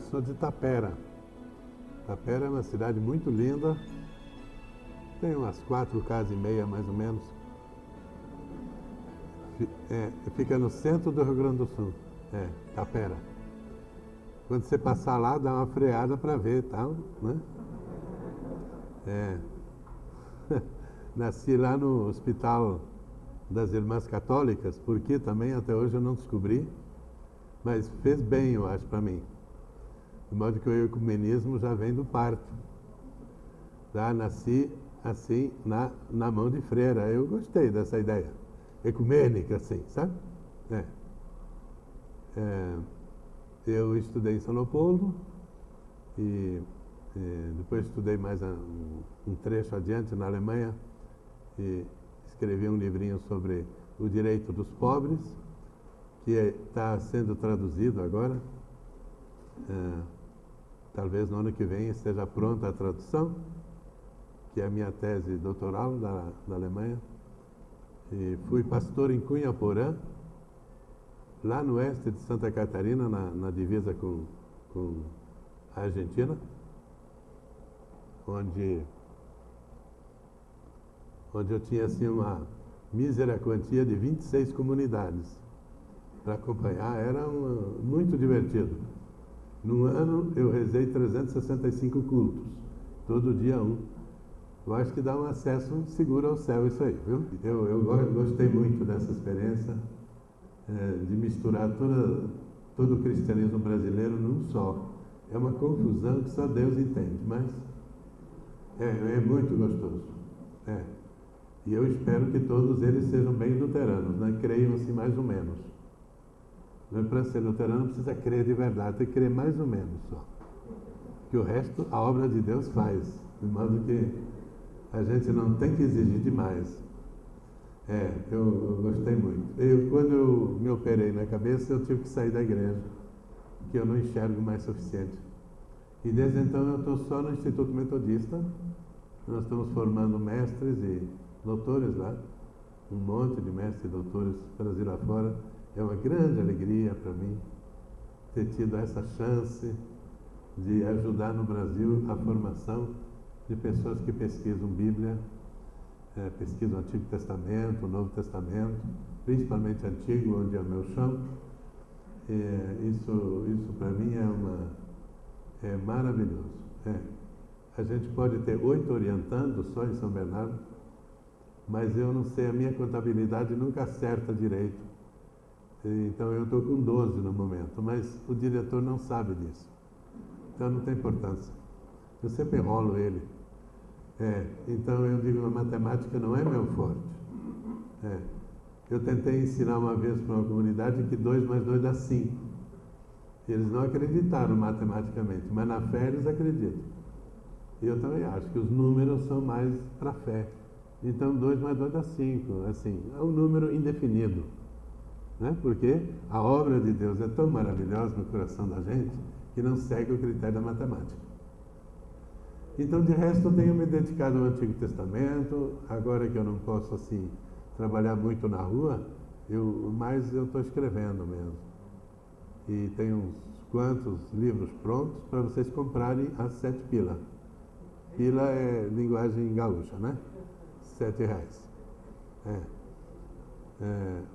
sou de Tapera. Tapera é uma cidade muito linda, tem umas 4 casas e meia mais ou menos. Fica no centro do Rio Grande do Sul, Tapera. Quando você passar lá, dá uma freada para ver, tal, né? Nasci lá no Hospital das Irmãs Católicas, porque também até hoje eu não descobri, mas fez bem, eu acho, para mim. De modo que o ecumenismo já vem do parto. Já nasci assim, na mão de freira. Eu gostei dessa ideia ecumênica, assim, sabe? Eu estudei em São Leopoldo e depois estudei mais um trecho adiante na Alemanha e escrevi um livrinho sobre o direito dos pobres, que está sendo traduzido agora. Talvez no ano que vem esteja pronta a tradução, que é a minha tese doutoral da Alemanha. E fui pastor em Cunha Porã, lá no oeste de Santa Catarina, na divisa com a Argentina, onde eu tinha assim uma mísera quantia de 26 comunidades para acompanhar. Era muito divertido. No ano eu rezei 365 cultos, todo dia um. Eu acho que dá um acesso seguro ao céu isso aí, viu? Eu gostei muito dessa experiência de misturar todo o cristianismo brasileiro num só. É uma confusão que só Deus entende, mas é muito gostoso. E eu espero que todos eles sejam bem luteranos, né? Creiam assim mais ou menos. Para ser luterano não precisa crer de verdade, tem que crer mais ou menos só. Que o resto a obra de Deus faz, de modo que a gente não tem que exigir demais. Eu gostei muito. Quando eu me operei na cabeça, eu tive que sair da igreja, porque eu não enxergo mais suficiente. E desde então eu estou só no Instituto Metodista. Nós estamos formando mestres e doutores lá, um monte de mestres e doutores Brasil lá fora. É uma grande alegria para mim ter tido essa chance de ajudar no Brasil a formação de pessoas que pesquisam Bíblia, pesquisam o Antigo Testamento, o Novo Testamento, principalmente Antigo, onde é o meu chão. Isso para mim é maravilhoso. A gente pode ter 8 orientandos só em São Bernardo, mas eu não sei, a minha contabilidade nunca acerta direito. Então eu estou com 12 no momento, mas o diretor não sabe disso. Então não tem importância. Eu sempre enrolo ele. Então eu digo, a matemática não é meu forte. Eu tentei ensinar uma vez para uma comunidade que 2 mais 2 dá 5. Eles não acreditaram matematicamente, mas na fé eles acreditam. E eu também acho que os números são mais para a fé. Então 2 mais 2 dá 5. Assim, é um número indefinido. Né? Porque a obra de Deus é tão maravilhosa no coração da gente que não segue o critério da matemática. Então, de resto, eu tenho me dedicado ao Antigo Testamento. Agora que eu não posso assim trabalhar muito na rua, mas eu estou escrevendo mesmo. E tem uns quantos livros prontos para vocês comprarem a 7 pila. Pila é linguagem gaúcha, né? R$7.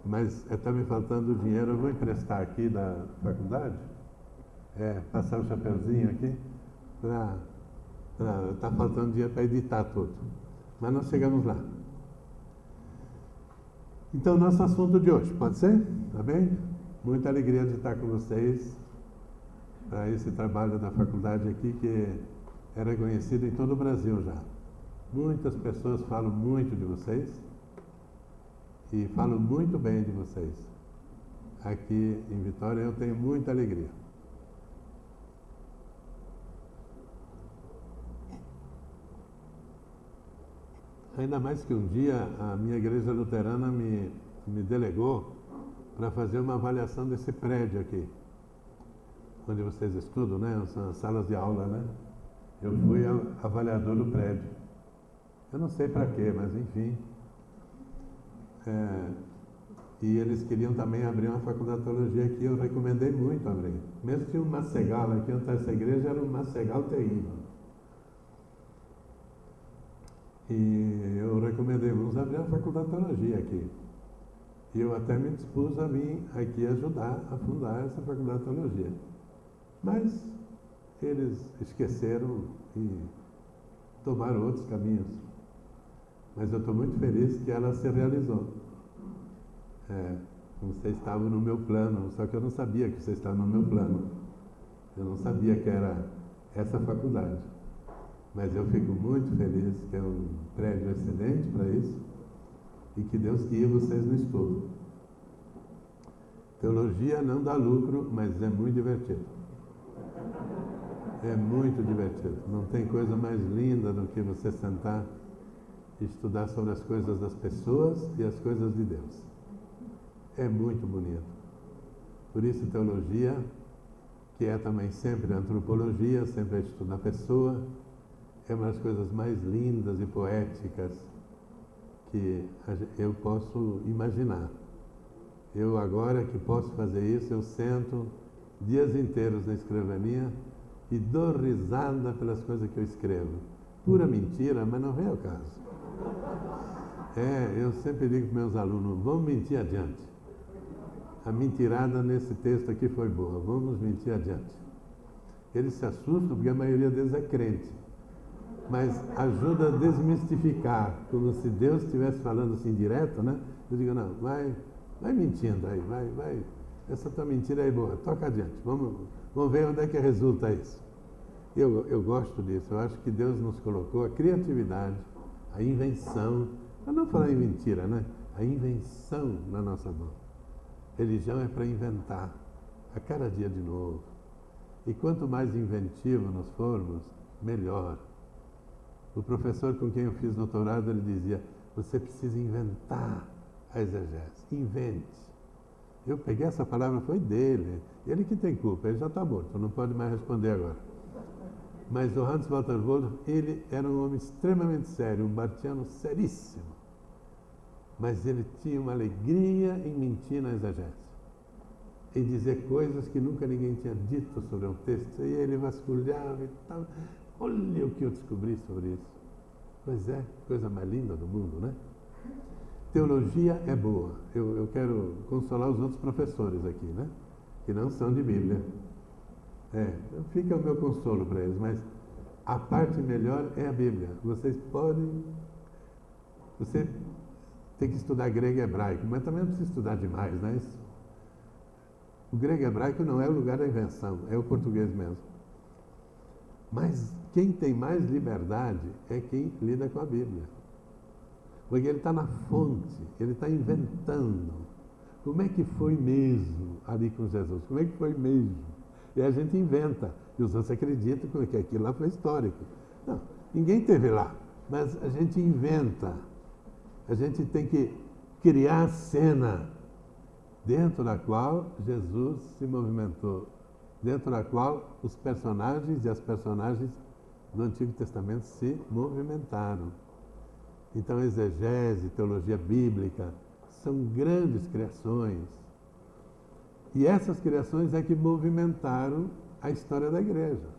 Mas está me faltando dinheiro, eu vou emprestar aqui da faculdade, passar o chapeuzinho aqui, está faltando dinheiro para editar tudo. Mas nós chegamos lá. Então, nosso assunto de hoje, pode ser? Tá bem? Muita alegria de estar com vocês para esse trabalho da faculdade aqui, que é reconhecido em todo o Brasil já. Muitas pessoas falam muito de vocês e falam muito bem de vocês. Aqui em Vitória eu tenho muita alegria. Ainda mais que um dia a minha igreja luterana me delegou para fazer uma avaliação desse prédio aqui, onde vocês estudam, né? São as salas de aula, né? Eu fui avaliador do prédio. Eu não sei para quê, mas enfim. E eles queriam também abrir uma faculdade de teologia aqui, eu recomendei muito abrir. Mesmo que tinha um macegal aqui antes dessa igreja, era um macegal terrível. E eu recomendei, vamos abrir a faculdade de teologia aqui. E eu até me dispus a vir aqui ajudar a fundar essa faculdade de teologia. Mas eles esqueceram e tomaram outros caminhos. Mas eu estou muito feliz que ela se realizou. Vocês estavam no meu plano, só que eu não sabia que vocês estavam no meu plano. Eu não sabia que era essa faculdade. Mas eu fico muito feliz que é um prédio excelente para isso e que Deus guie vocês no estudo. Teologia não dá lucro, mas é muito divertido. É muito divertido. Não tem coisa mais linda do que você sentar e estudar sobre as coisas das pessoas e as coisas de Deus. É muito bonito. Por isso, teologia, que é também sempre antropologia, sempre é estudar a pessoa, é uma das coisas mais lindas e poéticas que eu posso imaginar. Eu agora que posso fazer isso, eu sento dias inteiros na escrivaninha e dou risada pelas coisas que eu escrevo. Pura mentira, mas não vem ao caso. Eu sempre digo para meus alunos, vamos mentir adiante. A mentirada nesse texto aqui foi boa, vamos mentir adiante. Eles se assustam porque a maioria deles é crente. Mas ajuda a desmistificar, como se Deus estivesse falando assim direto, né? Eu digo, não, vai mentindo aí, vai. Essa tua mentira aí é boa, toca adiante, vamos ver onde é que resulta isso. Eu gosto disso, eu acho que Deus nos colocou a criatividade, a invenção, para não falar em mentira, né? A invenção na nossa mão. Religião é para inventar, a cada dia de novo. E quanto mais inventivo nós formos, melhor. O professor com quem eu fiz doutorado, ele dizia, você precisa inventar a exegese, invente. Eu peguei essa palavra, foi dele, ele que tem culpa, ele já está morto, não pode mais responder agora. Mas o Hans Walter Wolff, ele era um homem extremamente sério, um bartiano seríssimo. Mas ele tinha uma alegria em mentir na exegese, em dizer coisas que nunca ninguém tinha dito sobre um texto, e ele vasculhava e tal. Olha o que eu descobri sobre isso. Pois é, coisa mais linda do mundo, né? Teologia é boa. Eu quero consolar os outros professores aqui, né? Que não são de Bíblia. Fica o meu consolo para eles, mas a parte melhor é a Bíblia. Você tem que estudar grego e hebraico, mas também não precisa estudar demais, né? O grego e hebraico não é o lugar da invenção, é o português mesmo. Mas quem tem mais liberdade é quem lida com a Bíblia. Porque ele está na fonte, ele está inventando. Como é que foi mesmo ali com Jesus? Como é que foi mesmo? E a gente inventa. E os outros acreditam que aquilo lá foi histórico. Não, ninguém esteve lá, mas a gente inventa. A gente tem que criar a cena dentro da qual Jesus se movimentou, dentro da qual os personagens e as personagens do Antigo Testamento se movimentaram. Então, exegese, teologia bíblica, são grandes criações. E essas criações é que movimentaram a história da igreja.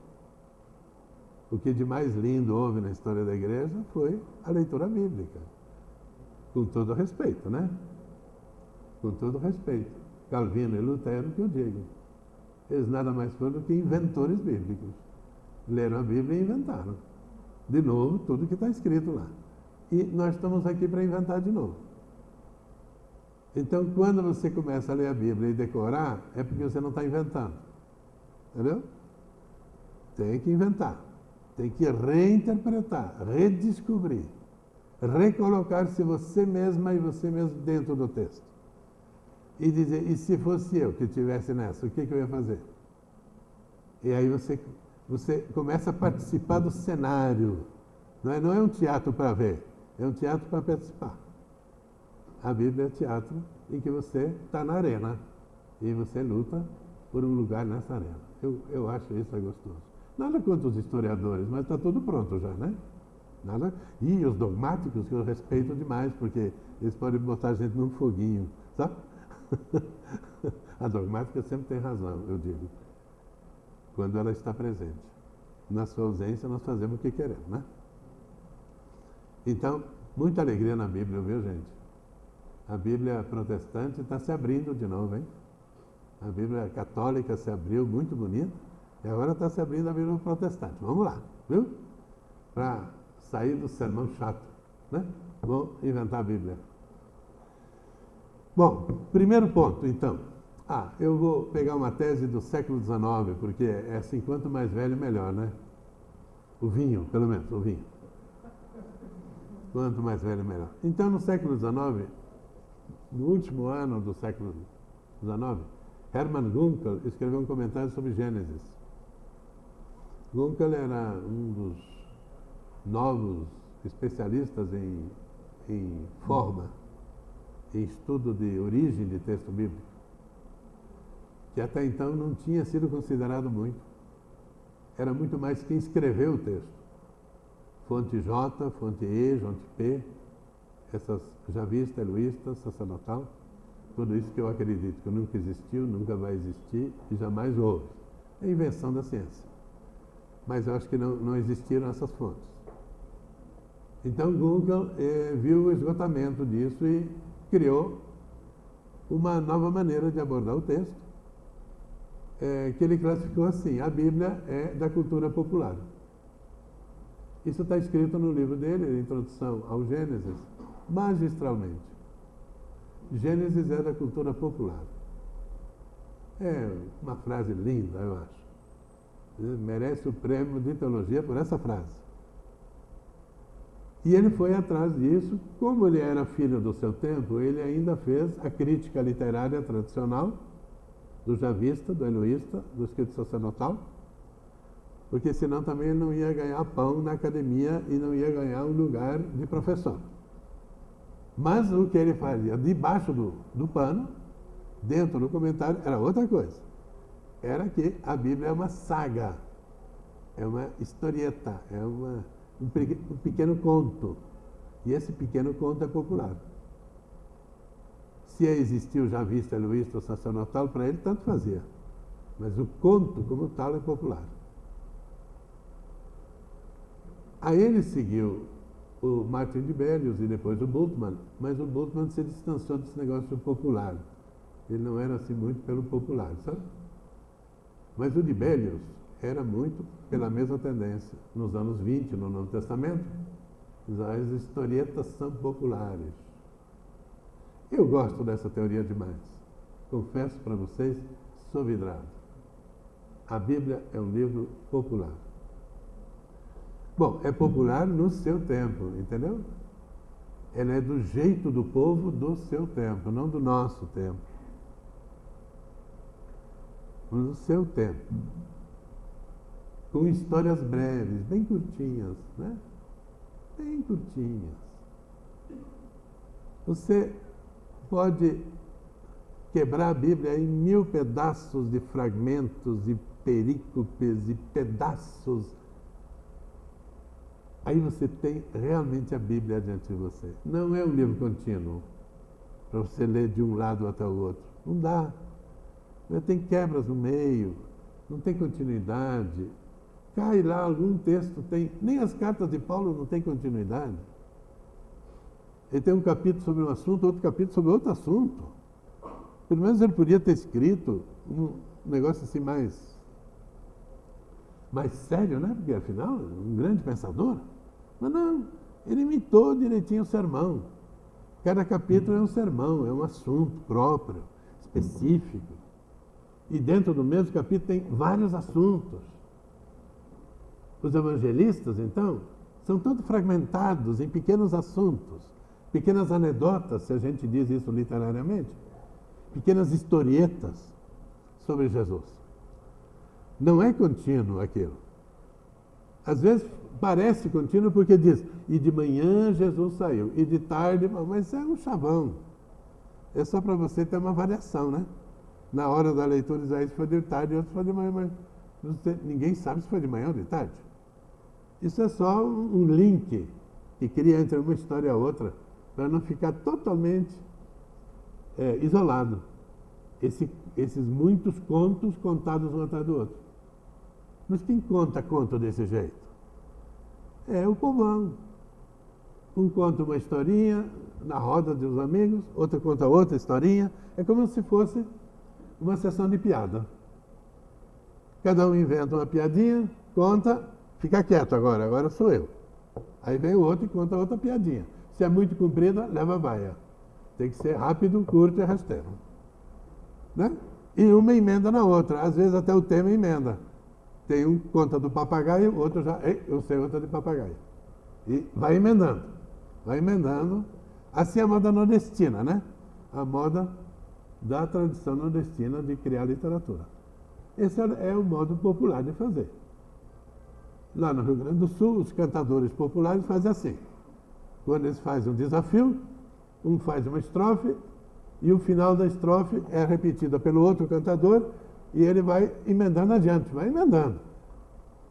O que de mais lindo houve na história da igreja foi a leitura bíblica. Com todo respeito, né? Com todo respeito. Calvino e Lutero, que eu digo. Eles nada mais foram do que inventores bíblicos. Leram a Bíblia e inventaram. De novo, tudo que está escrito lá. E nós estamos aqui para inventar de novo. Então, quando você começa a ler a Bíblia e decorar, é porque você não está inventando. Entendeu? Tem que inventar. Tem que reinterpretar, redescobrir, recolocar-se você mesma e você mesmo dentro do texto. E dizer, e se fosse eu que estivesse nessa, o que eu ia fazer? E aí você começa a participar do cenário. Não é um teatro para ver, é um teatro para participar. A Bíblia é teatro em que você está na arena e você luta por um lugar nessa arena. Eu acho isso gostoso. Nada contra os historiadores, mas está tudo pronto já, né? Nada. E os dogmáticos que eu respeito demais, porque eles podem botar a gente num foguinho, sabe? A dogmática sempre tem razão, eu digo, quando ela está presente. Na sua ausência, nós fazemos o que queremos, né? Então, muita alegria na Bíblia, viu, gente? A Bíblia protestante está se abrindo de novo, hein? A Bíblia católica se abriu, muito bonita, e agora está se abrindo a Bíblia protestante. Vamos lá, viu? Para sair do sermão chato, né? Vou inventar a Bíblia. Bom, primeiro ponto, então. Eu vou pegar uma tese do século XIX, porque é assim, quanto mais velho, melhor, né? O vinho, pelo menos, o vinho. Quanto mais velho, melhor. Então, no século XIX, no último ano do século XIX, Hermann Gunkel escreveu um comentário sobre Gênesis. Gunkel era um dos novos especialistas em forma, em estudo de origem de texto bíblico, que até então não tinha sido considerado muito. Era muito mais quem escreveu o texto. Fonte J, fonte E, fonte P, essas javista, eloísta, sacerdotal, tudo isso que eu acredito que nunca existiu, nunca vai existir e jamais houve. É invenção da ciência. Mas eu acho que não existiram essas fontes. Então, Gunkel viu o esgotamento disso e criou uma nova maneira de abordar o texto, que ele classificou assim: a Bíblia é da cultura popular. Isso está escrito no livro dele, Introdução ao Gênesis, magistralmente. Gênesis é da cultura popular. É uma frase linda, eu acho. Merece o prêmio de teologia por essa frase. E ele foi atrás disso. Como ele era filho do seu tempo, ele ainda fez a crítica literária tradicional do javista, do eloísta, do escrito sacerdotal, porque senão também ele não ia ganhar pão na academia e não ia ganhar um lugar de professor. Mas o que ele fazia debaixo do pano, dentro do comentário, era outra coisa. Era que a Bíblia é uma saga, é uma historieta, é um pequeno conto. E esse pequeno conto é popular. Se existia o javista, eloísta ou sacerdotal, para ele tanto fazia. Mas o conto, como tal, é popular. Aí ele seguiu o Martin de Bellius e depois o Bultmann, mas o Bultmann se distanciou desse negócio popular. Ele não era assim muito pelo popular, sabe? Mas o de Bellius era muito pela mesma tendência. Nos anos 20, no Novo Testamento, as historietas são populares. Eu gosto dessa teoria demais. Confesso para vocês, sou vidrado. A Bíblia é um livro popular. Bom, é popular no seu tempo, entendeu? Ela é do jeito do povo do seu tempo, não do nosso tempo. No seu tempo. Com histórias breves, bem curtinhas, né? Bem curtinhas. Você pode quebrar a Bíblia em 1000 pedaços de fragmentos e perícopes e pedaços. Aí você tem realmente a Bíblia diante de você. Não é um livro contínuo, para você ler de um lado até o outro. Não dá. Tem quebras no meio, não tem continuidade. Cai lá algum texto, nem as cartas de Paulo não tem continuidade. Ele tem um capítulo sobre um assunto, outro capítulo sobre outro assunto. Pelo menos ele podia ter escrito um negócio assim mais sério, né? Porque afinal, um grande pensador. Mas não, ele imitou direitinho o sermão. Cada capítulo é um sermão, é um assunto próprio, específico. E dentro do mesmo capítulo tem vários assuntos. Os evangelistas, então, são todos fragmentados em pequenos assuntos, pequenas anedotas, se a gente diz isso literariamente, pequenas historietas sobre Jesus. Não é contínuo aquilo. Às vezes parece contínuo porque diz, e de manhã Jesus saiu, e de tarde, mas é um chavão. É só para você ter uma variação, né? Na hora da leitura, Isaías foi de tarde e outros foi de manhã, mas ninguém sabe se foi de manhã ou de tarde. Isso é só um link que cria entre uma história e a outra, para não ficar totalmente isolado. esses muitos contos contados um atrás do outro. Mas quem conta conto desse jeito? É o povão. Um conta uma historinha na roda dos amigos, outro conta outra historinha. É como se fosse uma sessão de piada. Cada um inventa uma piadinha, conta, fica quieto agora sou eu. Aí vem o outro e conta outra piadinha. Se é muito comprida, leva a baia. Tem que ser rápido, curto e rasteiro. Né? E uma emenda na outra. Às vezes até o tema emenda. Tem um que conta do papagaio, outro já, eu sei outra de papagaio. E vai emendando. Vai emendando. Assim é a moda nordestina, né? A moda da tradição nordestina de criar literatura. Esse é o modo popular de fazer. Lá no Rio Grande do Sul, os cantadores populares fazem assim. Quando eles fazem um desafio, um faz uma estrofe e o final da estrofe é repetida pelo outro cantador e ele vai emendando adiante, vai emendando.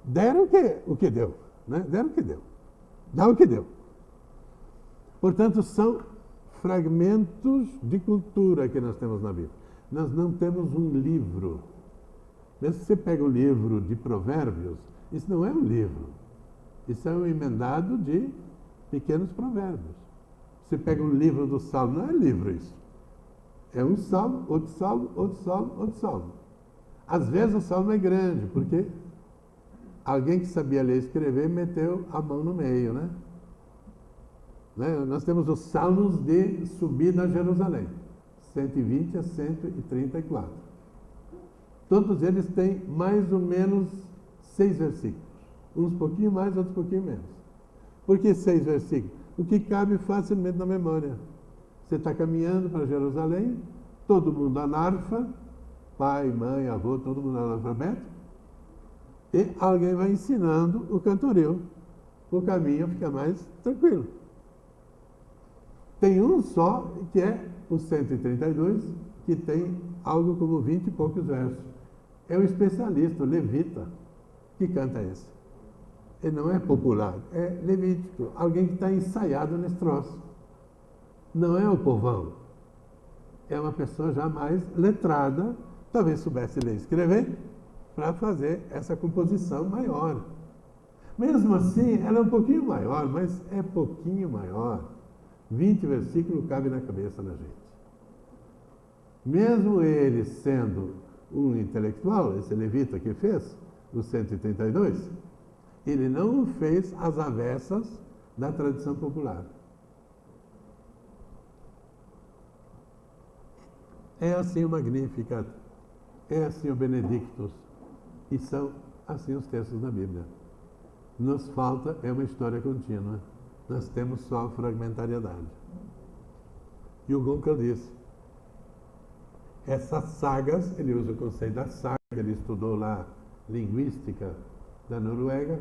Deram o que deu, né? Deram o que deu. Dá o que deu. Portanto, são fragmentos de cultura que nós temos na Bíblia. Nós não temos um livro. Mesmo se você pega o livro de Provérbios, isso não é um livro. Isso é um emendado de pequenos provérbios. Você pega um livro do Salmo, não é livro isso. É um salmo, outro salmo, outro salmo, outro salmo. Às vezes o salmo é grande, porque alguém que sabia ler e escrever meteu a mão no meio, né? Nós temos os salmos de subida a Jerusalém, 120 a 134. Todos eles têm mais ou menos 6 versículos. Uns pouquinho mais, outros pouquinho menos. Por que 6 versículos? O que cabe facilmente na memória. Você está caminhando para Jerusalém, todo mundo anarfa, pai, mãe, avô, todo mundo analfabeto, e alguém vai ensinando o cantoril. O caminho fica mais tranquilo. Tem um só, que é o 132, que tem algo como 20 e poucos versos. É o especialista, o levita, que canta esse. Ele não é popular, é levítico, alguém que está ensaiado nesse troço. Não é o povão. É uma pessoa já mais letrada, talvez soubesse ler e escrever, para fazer essa composição maior. Mesmo assim, ela é um pouquinho maior, mas é pouquinho maior. 20 versículos cabe na cabeça da gente. Mesmo ele sendo um intelectual, esse levita que fez, o 132, ele não fez as avessas da tradição popular. É assim o Magnificat, é assim o Benedictus, e são assim os textos da Bíblia. Nos falta é uma história contínua. Nós temos só fragmentariedade. E o Gunkel disse, essas sagas, ele usa o conceito da saga, ele estudou lá linguística da Noruega.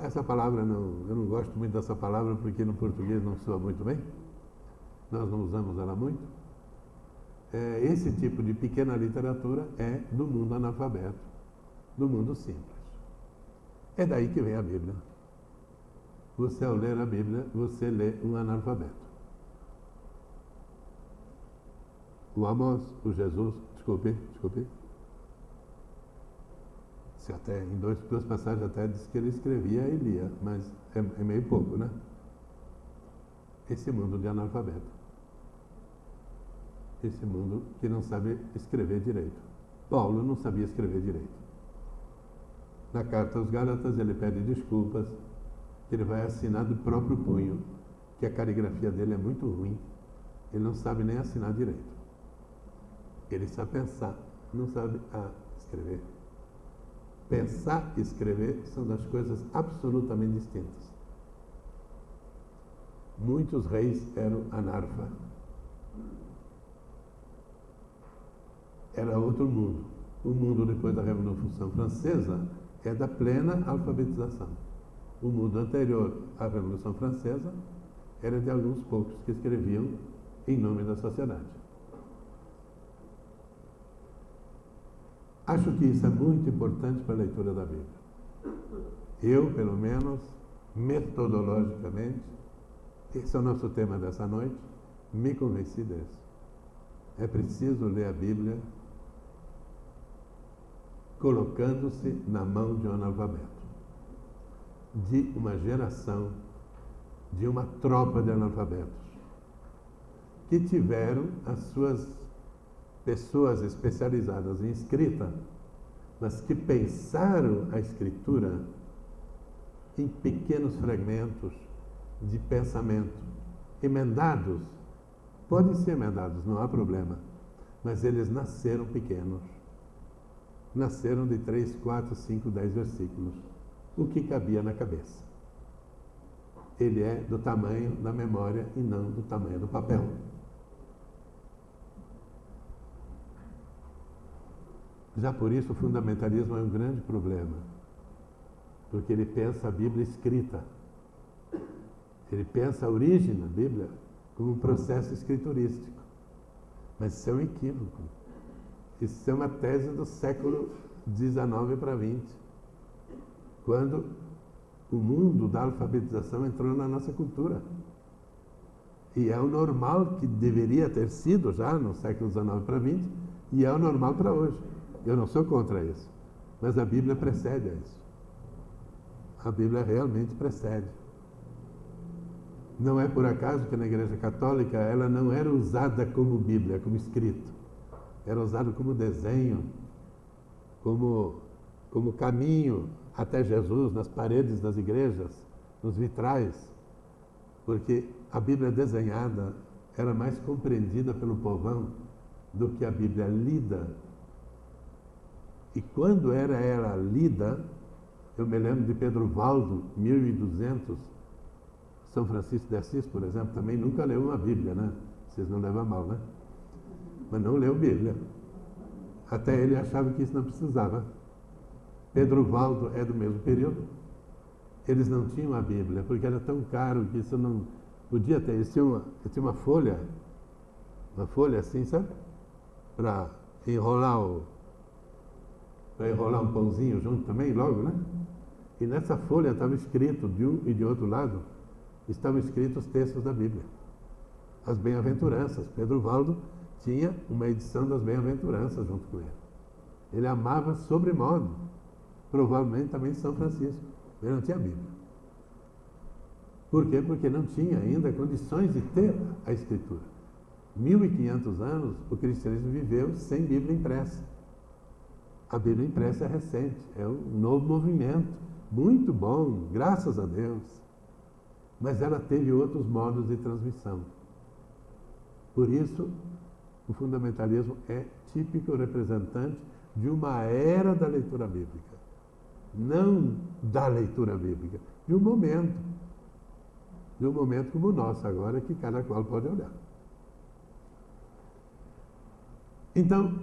Essa palavra, eu não gosto muito dessa palavra porque no português não soa muito bem. Nós não usamos ela muito. Esse tipo de pequena literatura é do mundo analfabeto, do mundo simples. É daí que vem a Bíblia. Você, ao ler a Bíblia, você lê um analfabeto. O Amós, o Jesus, desculpe. Se até, em duas passagens até diz que ele escrevia e lia, mas é meio pouco, né? Esse mundo de analfabeto. Esse mundo que não sabe escrever direito. Paulo não sabia escrever direito. Na carta aos Gálatas ele pede desculpas, que ele vai assinar do próprio punho, que a caligrafia dele é muito ruim. Ele não sabe nem assinar direito. Ele sabe pensar, não sabe escrever. Pensar e escrever são das coisas absolutamente distintas. Muitos reis eram anarfa. Era outro mundo. O mundo depois da Revolução Francesa é da plena alfabetização. O mundo anterior à Revolução Francesa era de alguns poucos que escreviam em nome da sociedade. Acho que isso é muito importante para a leitura da Bíblia. Eu, pelo menos, metodologicamente, esse é o nosso tema dessa noite, me convenci desse. É preciso ler a Bíblia colocando-se na mão de um analfabeto, de uma geração, de uma tropa de analfabetos, que tiveram as suas pessoas especializadas em escrita, mas que pensaram a escritura em pequenos fragmentos de pensamento, emendados. Podem ser emendados, não há problema, mas eles nasceram pequenos. Nasceram de 3, 4, 5, 10 versículos, o que cabia na cabeça. Ele é do tamanho da memória e não do tamanho do papel. Já por isso o fundamentalismo é um grande problema, porque ele pensa a Bíblia escrita. Ele pensa a origem da Bíblia como um processo escriturístico. Mas isso é um equívoco. Isso é uma tese do século XIX para XX, quando o mundo da alfabetização entrou na nossa cultura. E é o normal que deveria ter sido já no século XIX para XX, e é o normal para hoje. Eu não sou contra isso, mas a Bíblia precede a isso. A Bíblia realmente precede. Não é por acaso que na Igreja Católica ela não era usada como Bíblia, como escrito. Era usada como desenho, como caminho até Jesus nas paredes das igrejas, nos vitrais, porque a Bíblia desenhada era mais compreendida pelo povão do que a Bíblia lida. E quando era ela lida, eu me lembro de Pedro Valdo, 1200, São Francisco de Assis, por exemplo, também nunca leu uma Bíblia, né? Vocês não levam a mal, né? Mas não leu Bíblia. Até ele achava que isso não precisava. Pedro Valdo é do mesmo período. Eles não tinham a Bíblia, porque era tão caro que isso não podia ter. Eles tinham uma folha assim, sabe? Para enrolar um pãozinho junto também, logo, né? E nessa folha estava escrito, de um e de outro lado, estavam escritos os textos da Bíblia. As bem-aventuranças. Pedro Valdo tinha uma edição das bem-aventuranças junto com ele. Ele amava sobremodo, provavelmente também São Francisco. Ele não tinha Bíblia. Por quê? Porque não tinha ainda condições de ter a Escritura. 1500 anos o cristianismo viveu sem Bíblia impressa. A Bíblia impressa é recente, é um novo movimento, muito bom, graças a Deus. Mas ela teve outros modos de transmissão. Por isso, o fundamentalismo é típico representante de uma era da leitura bíblica. Não da leitura bíblica, de um momento. De um momento como o nosso agora, que cada qual pode olhar. Então,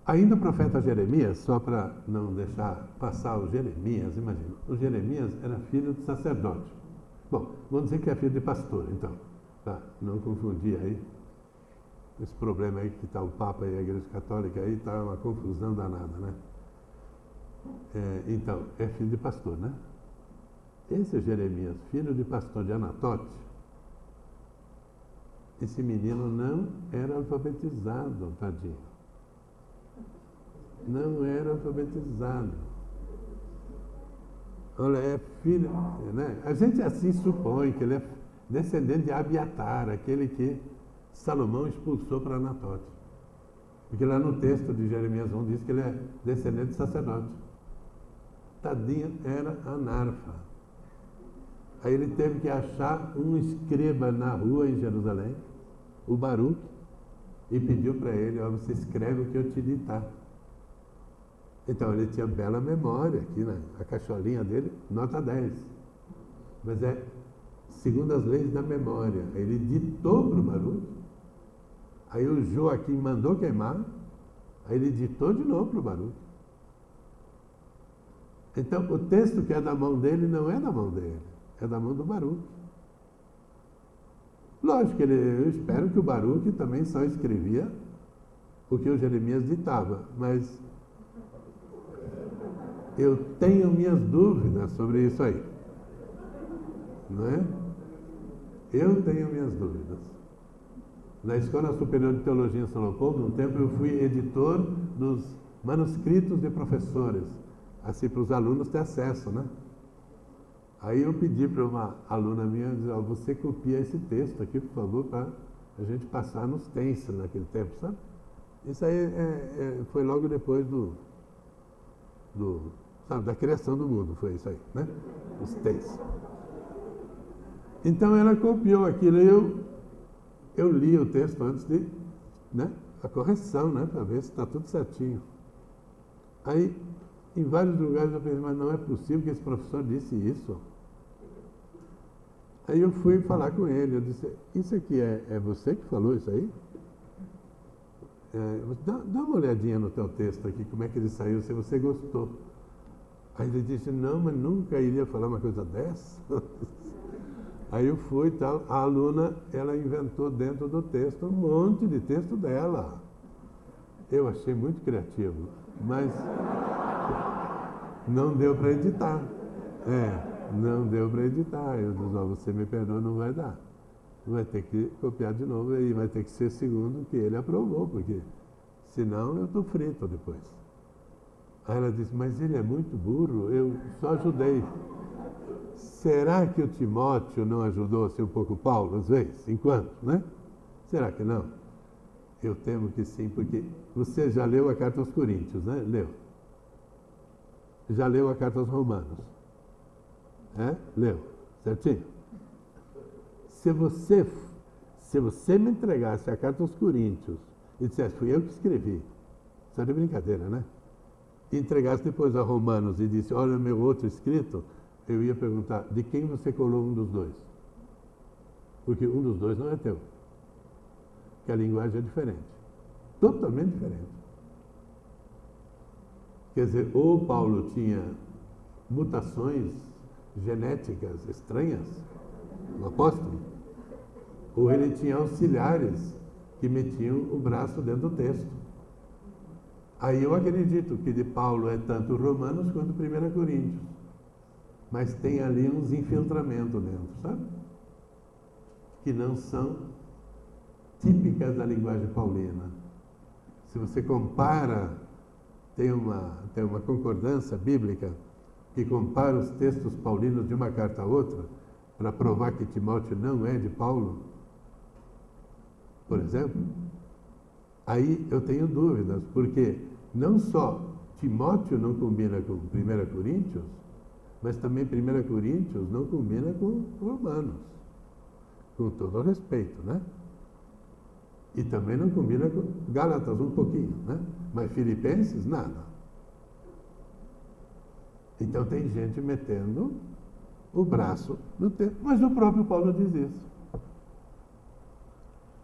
ainda o profeta Jeremias, só para não deixar passar o Jeremias, imagina, o Jeremias era filho de sacerdote. Bom, vamos dizer que é filho de pastor, então, tá? Não confundir aí. Esse problema aí que está o Papa e a Igreja Católica aí, está uma confusão danada, né? Então, é filho de pastor, né? Esse Jeremias, filho de pastor de Anatote, esse menino não era alfabetizado, tadinho. Não era alfabetizado. Olha, é filho, né? A gente assim supõe que ele é descendente de Abiatar, aquele que Salomão expulsou para Anatote. Porque lá no texto de Jeremias 1 diz que ele é descendente de sacerdote. Tadinho era analfa. Aí ele teve que achar um escriba na rua em Jerusalém, o Baruque, e pediu para ele, ó, você escreve o que eu te ditar. Então ele tinha bela memória aqui, né? A cacholinha dele, nota 10. Mas é segundo as leis da memória. Ele ditou para o Baruque, aí o Joaquim mandou queimar, aí ele ditou de novo para o Baruque. Então o texto que é da mão dele não é da mão dele, é da mão do Baruque. Lógico que eu espero que o Baruque também só escrevia o que o Jeremias ditava, mas eu tenho minhas dúvidas sobre isso aí, não é? Eu tenho minhas dúvidas. Na Escola Superior de Teologia em São Leopoldo, um tempo eu fui editor dos manuscritos de professores, assim para os alunos ter acesso, né? Aí eu pedi para uma aluna minha, dizer, ó, você copia esse texto aqui, por favor, para a gente passar nos stencil naquele tempo, sabe? Isso aí foi logo depois sabe, da criação do mundo, foi isso aí, né? Os stencil. Então ela copiou aquilo e eu li o texto antes de, né, a correção, né, para ver se está tudo certinho. Aí, em vários lugares eu pensei, mas não é possível que esse professor disse isso. Aí eu fui falar com ele, eu disse, isso aqui é você que falou isso aí? Dá uma olhadinha no teu texto aqui, como é que ele saiu, se você gostou. Aí ele disse, não, mas nunca iria falar uma coisa dessa. Aí eu fui e tal, a aluna, ela inventou dentro do texto um monte de texto dela. Eu achei muito criativo, mas não deu para editar. Não deu para editar. Eu disse, não, você me perdoa, não vai dar. Vai ter que copiar de novo e vai ter que ser segundo que ele aprovou, porque senão eu estou frito depois. Aí ela disse, mas ele é muito burro, eu só ajudei. Será que o Timóteo não ajudou assim um pouco o Paulo, às vezes, enquanto, né? Será que não? Eu temo que sim, porque você já leu a carta aos Coríntios, né? Leu. Já leu a carta aos Romanos. Leu. Certinho? Se você me entregasse a carta aos Coríntios e dissesse, fui eu que escrevi, isso é de brincadeira, né? E entregasse depois a Romanos e disse, olha meu outro escrito, eu ia perguntar, de quem você colou um dos dois? Porque um dos dois não é teu. Porque a linguagem é diferente. Totalmente diferente. Quer dizer, ou Paulo tinha mutações genéticas estranhas, o apóstolo, ou ele tinha auxiliares que metiam o braço dentro do texto. Aí eu acredito que de Paulo é tanto Romanos quanto 1 Coríntios. Mas tem ali uns infiltramentos dentro, sabe? Que não são típicas da linguagem paulina. Se você compara, tem uma concordância bíblica que compara os textos paulinos de uma carta a outra para provar que Timóteo não é de Paulo, por exemplo. Aí eu tenho dúvidas, porque não só Timóteo não combina com 1 Coríntios, mas também 1 Coríntios não combina com Romanos, com todo o respeito, né? E também não combina com Gálatas um pouquinho, né? Mas Filipenses, nada. Então tem gente metendo o braço no texto, mas o próprio Paulo diz isso.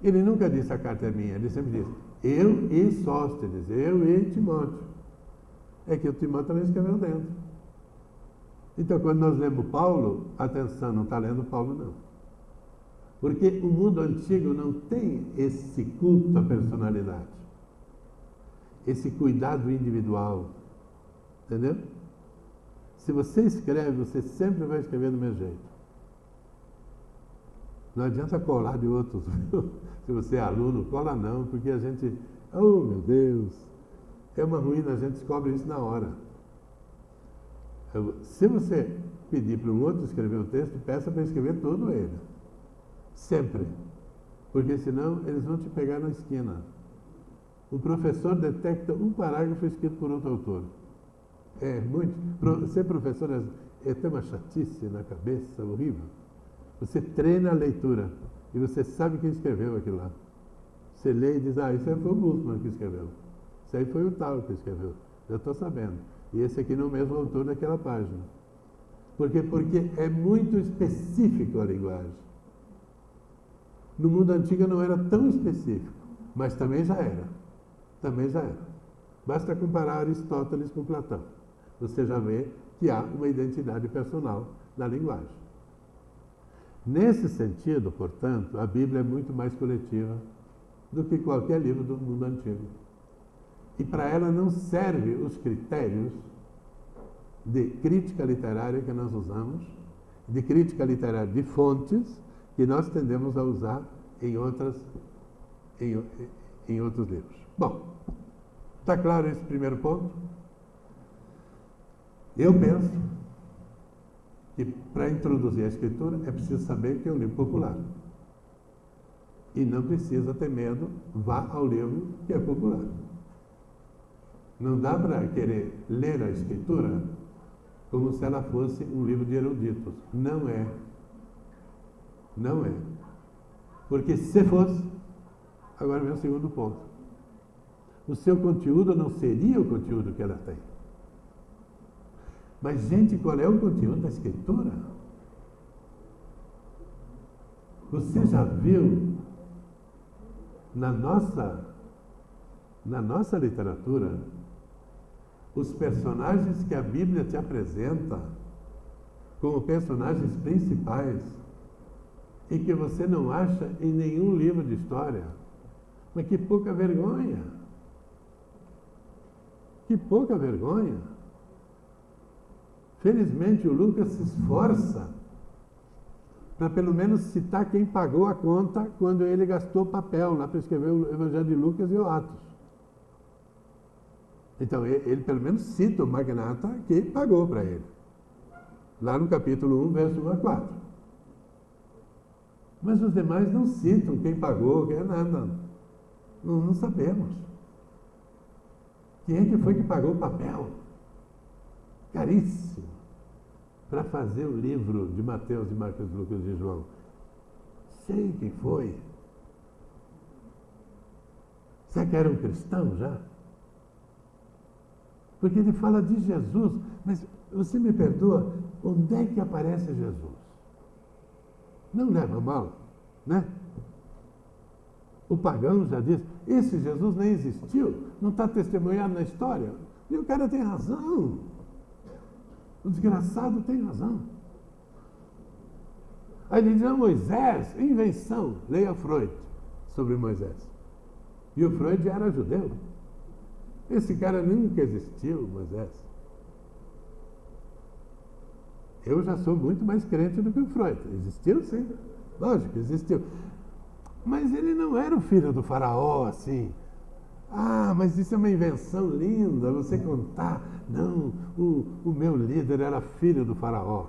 Ele nunca disse a carta é minha, ele sempre disse, eu e Sóstenes, eu e Timóteo. É que o Timóteo também escreveu dentro. Então, quando nós lemos Paulo, atenção, não está lendo Paulo, não. Porque o mundo antigo não tem esse culto à personalidade, esse cuidado individual, entendeu? Se você escreve, você sempre vai escrever do mesmo jeito. Não adianta colar de outros, viu? Se você é aluno, cola não, porque a gente, oh meu Deus, é uma ruína, a gente descobre isso na hora. Se você pedir para um outro escrever o texto, peça para escrever todo ele. Sempre. Porque senão eles vão te pegar na esquina. O professor detecta um parágrafo escrito por outro autor. Ser professor é uma chatice na cabeça, horrível. Você treina a leitura e você sabe quem escreveu aquilo lá. Você lê e diz, isso aí foi o Bultmann que escreveu. Isso aí foi o tal que escreveu. Eu estou sabendo. E esse aqui não é o mesmo autor daquela página. Por quê? Porque é muito específico a linguagem. No mundo antigo não era tão específico, mas também já era. Também já era. Basta comparar Aristóteles com Platão. Você já vê que há uma identidade personal na linguagem. Nesse sentido, portanto, a Bíblia é muito mais coletiva do que qualquer livro do mundo antigo. E para ela não serve os critérios de crítica literária que nós usamos, de crítica literária de fontes, que nós tendemos a usar em outras em outros livros. Bom, está claro esse primeiro ponto? Eu penso que para introduzir a escritura é preciso saber que é um livro popular. E não precisa ter medo, vá ao livro que é popular. Não dá para querer ler a escritura como se ela fosse um livro de eruditos. Não é. Não é. Porque se fosse, agora vem o segundo ponto. O seu conteúdo não seria o conteúdo que ela tem. Mas, gente, qual é o conteúdo da escritura? Você já viu na nossa literatura os personagens que a Bíblia te apresenta como personagens principais e que você não acha em nenhum livro de história? Mas que pouca vergonha! Que pouca vergonha! Felizmente o Lucas se esforça para pelo menos citar quem pagou a conta quando ele gastou papel lá para escrever o Evangelho de Lucas e o Atos. Então ele pelo menos cita o magnata que pagou para ele. Lá no capítulo 1, verso 1 a 4. Mas os demais não citam quem pagou, quem é nada. Não sabemos. Quem é que foi que pagou o papel? Caríssimo, para fazer o livro de Mateus, de Marcos, de Lucas e de João. Sei quem foi. Será que era um cristão já? Porque ele fala de Jesus, mas você me perdoa, onde é que aparece Jesus? Não leva a mal, né? O pagão já diz, esse Jesus nem existiu, não está testemunhado na história. E o cara tem razão. O desgraçado tem razão. Aí ele diz, Moisés, invenção. Leia Freud sobre Moisés. E o Freud era judeu. Esse cara nunca existiu, Moisés. Eu já sou muito mais crente do que o Freud. Existiu, sim. Lógico, existiu. Mas ele não era o filho do faraó, assim. Ah, mas isso é uma invenção linda, você contar. Não, o meu líder era filho do faraó.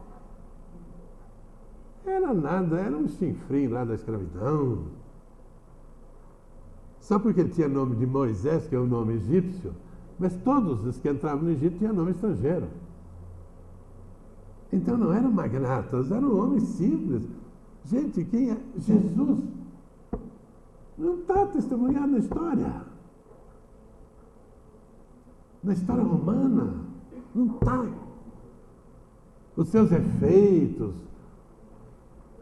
Era nada, era um chinfrim lá da escravidão. Só porque ele tinha nome de Moisés, que é um nome egípcio, mas todos os que entravam no Egito tinham nome estrangeiro. Então não eram magnatas, eram homens simples. Gente, quem é? Jesus não está testemunhado na história. Na história romana, não está. Os seus efeitos,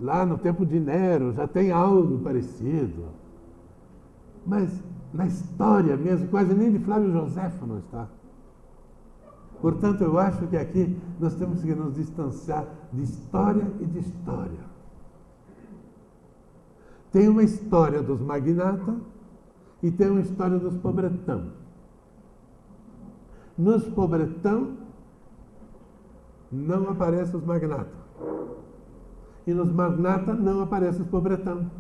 lá no tempo de Nero, já tem algo parecido. Mas na história mesmo, quase nem de Flávio Joséfo não está. Portanto, eu acho que aqui nós temos que nos distanciar de história e de história. Tem uma história dos magnatas e tem uma história dos pobretão. Nos pobretão não aparecem os magnatas. E nos magnatas não aparecem os pobretão.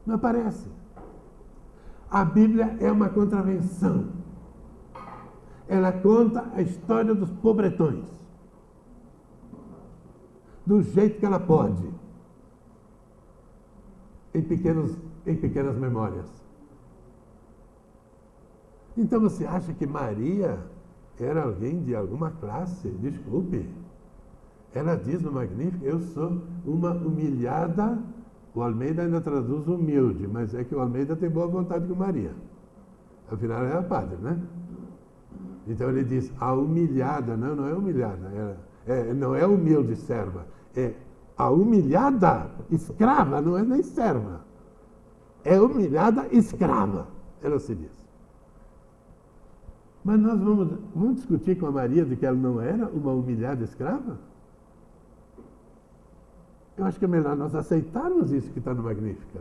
Não aparece. A Bíblia é uma contravenção. Ela conta a história dos pobretões. Do jeito que ela pode. Em pequenas memórias. Então você acha que Maria era alguém de alguma classe? Desculpe. Ela diz no Magnífico, eu sou uma humilhada. O Almeida ainda traduz humilde, mas é que o Almeida tem boa vontade com Maria. Afinal, ela é padre, né? Então ele diz, a humilhada, não é humilhada, não é humilde serva, é a humilhada escrava, não é nem serva. É humilhada escrava, ela se diz. Mas nós vamos discutir com a Maria de que ela não era uma humilhada escrava? Eu acho que é melhor nós aceitarmos isso que está no Magnífica.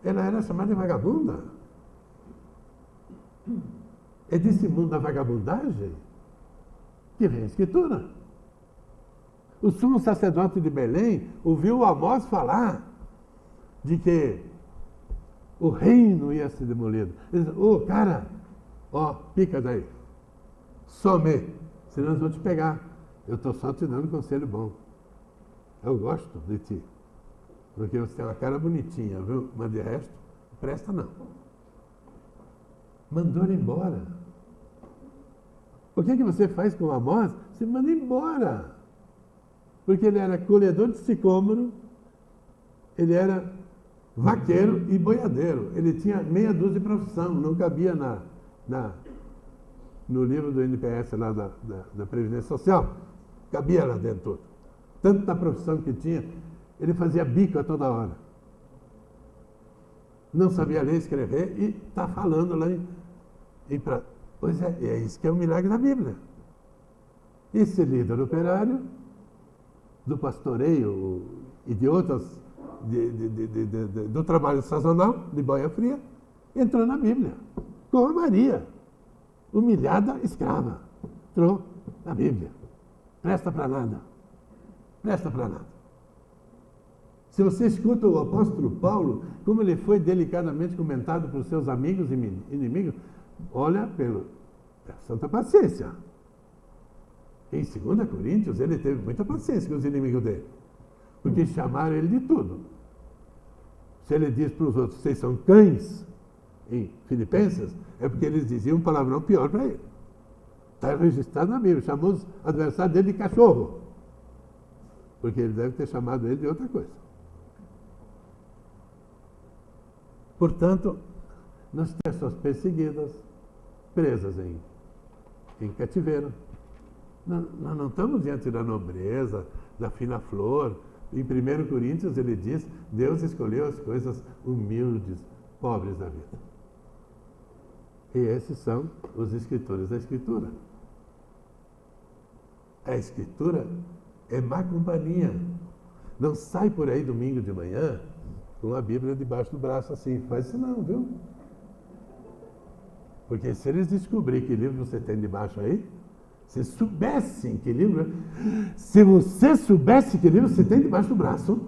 Ela era chamada de vagabunda. É desse mundo da vagabundagem que vem a Escritura. O sumo sacerdote de Belém ouviu o Amós falar de que o reino ia ser demolido. Ele disse, ô cara, ó, pica daí, some, senão eles vão te pegar. Eu estou só te dando um conselho bom. Eu gosto de ti, porque você tem uma cara bonitinha, viu? Mas de resto, não presta não. Mandou ele embora. O que você faz com o Amós? Você manda embora. Porque ele era colhedor de sicômoro, ele era vaqueiro e boiadeiro. Ele tinha meia dúzia de profissão, não cabia no livro do NPS lá da Previdência Social. Cabia lá dentro tudo. Tanto da profissão que tinha, ele fazia bico a toda hora. Não sabia ler e escrever e está falando lá Pois é isso que é o milagre da Bíblia. Esse líder operário, do pastoreio e de outras, do trabalho sazonal, de boia fria, entrou na Bíblia, com a Maria, humilhada escrava. Entrou na Bíblia. Presta para nada. Presta para nada. Se você escuta o apóstolo Paulo, como ele foi delicadamente comentado por seus amigos e inimigos, olha pela santa paciência. Em 2 Coríntios, ele teve muita paciência com os inimigos dele, porque chamaram ele de tudo. Se ele diz para os outros, vocês são cães, em Filipenses, é porque eles diziam um palavrão pior para ele. Está registrado na Bíblia, chamou os adversários dele de cachorro, porque ele deve ter chamado ele de outra coisa. Portanto, nós temos pessoas perseguidas, presas em cativeiro. Nós não estamos diante da nobreza, da fina flor. Em 1 Coríntios ele diz, Deus escolheu as coisas humildes, pobres da vida. E esses são os escritores da Escritura. A Escritura é má companhia. Não sai por aí domingo de manhã com a Bíblia debaixo do braço assim. Faz isso não, viu? Porque se eles descobrirem que livro você tem debaixo aí, se soubessem que livro... Se você soubesse que livro você tem debaixo do braço,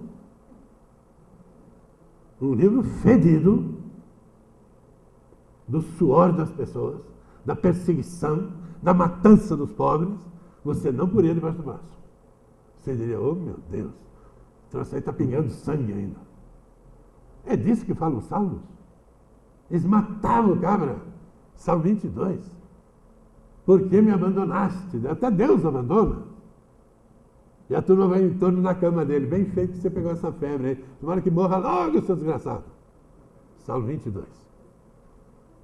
um livro fedido do suor das pessoas, da perseguição, da matança dos pobres, você não poria debaixo do braço. Você diria, oh meu Deus, o troço aí está pingando sangue ainda. É disso que falam os salmos. Eles matavam o cabra. Salmo 22. Por que me abandonaste? Até Deus abandona. E a turma vai em torno da cama dele. Bem feito que você pegou essa febre aí. Tomara que morra logo, seu desgraçado. Salmo 22.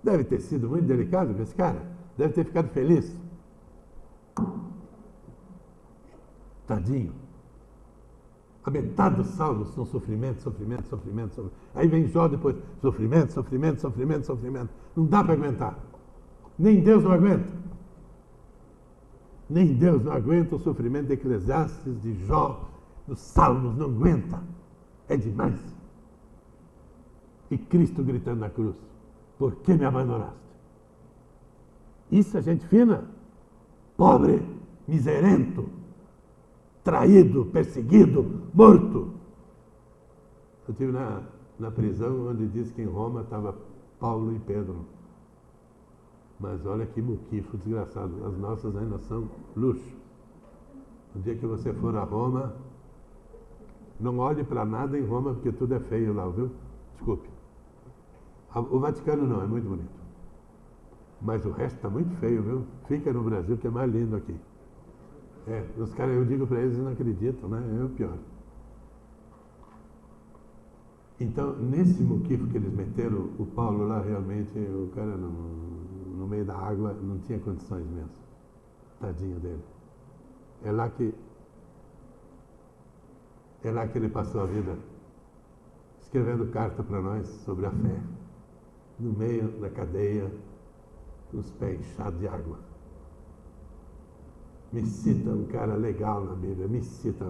Deve ter sido muito delicado com esse cara. Deve ter ficado feliz. Tadinho. A metade dos salmos são sofrimento, sofrimento, sofrimento, sofrimento. Aí vem Jó depois, sofrimento, sofrimento, sofrimento, sofrimento. Não dá para aguentar. Nem Deus não aguenta. Nem Deus não aguenta o sofrimento de Eclesiastes, de Jó, dos salmos, não aguenta. É demais. E Cristo gritando na cruz, por que me abandonaste? Isso é gente fina, pobre, miserento, traído, perseguido, morto. Eu estive na prisão onde diz que em Roma estava Paulo e Pedro. Mas olha que muquifo desgraçado. As nossas ainda são luxo. No dia que você for a Roma, não olhe para nada em Roma, porque tudo é feio lá, viu? Desculpe. O Vaticano não, é muito bonito. Mas o resto está muito feio, viu? Fica no Brasil, que é mais lindo aqui. Os caras, eu digo para eles, não acreditam, né? É o pior. Então, nesse muquifo que eles meteram, o Paulo lá, realmente, o cara no meio da água não tinha condições mesmo. Tadinho dele. É lá que ele passou a vida, escrevendo carta para nós sobre a fé, no meio da cadeia, com os pés inchados de água. Me cita um cara legal na Bíblia, me cita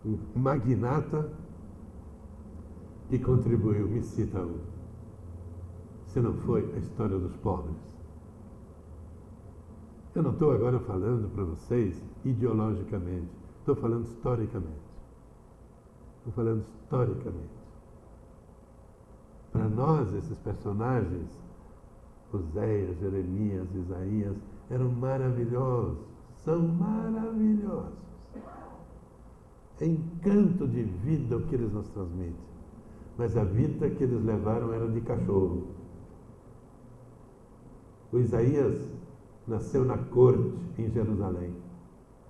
um magnata que contribuiu, me cita um. Se não foi a história dos pobres. Eu não estou agora falando para vocês ideologicamente, estou falando historicamente. Estou falando historicamente. Para nós, esses personagens, Oséias, Jeremias, Isaías, eram maravilhosos, são maravilhosos. É encanto de vida o que eles nos transmitem. Mas a vida que eles levaram era de cachorro. O Isaías nasceu na corte em Jerusalém.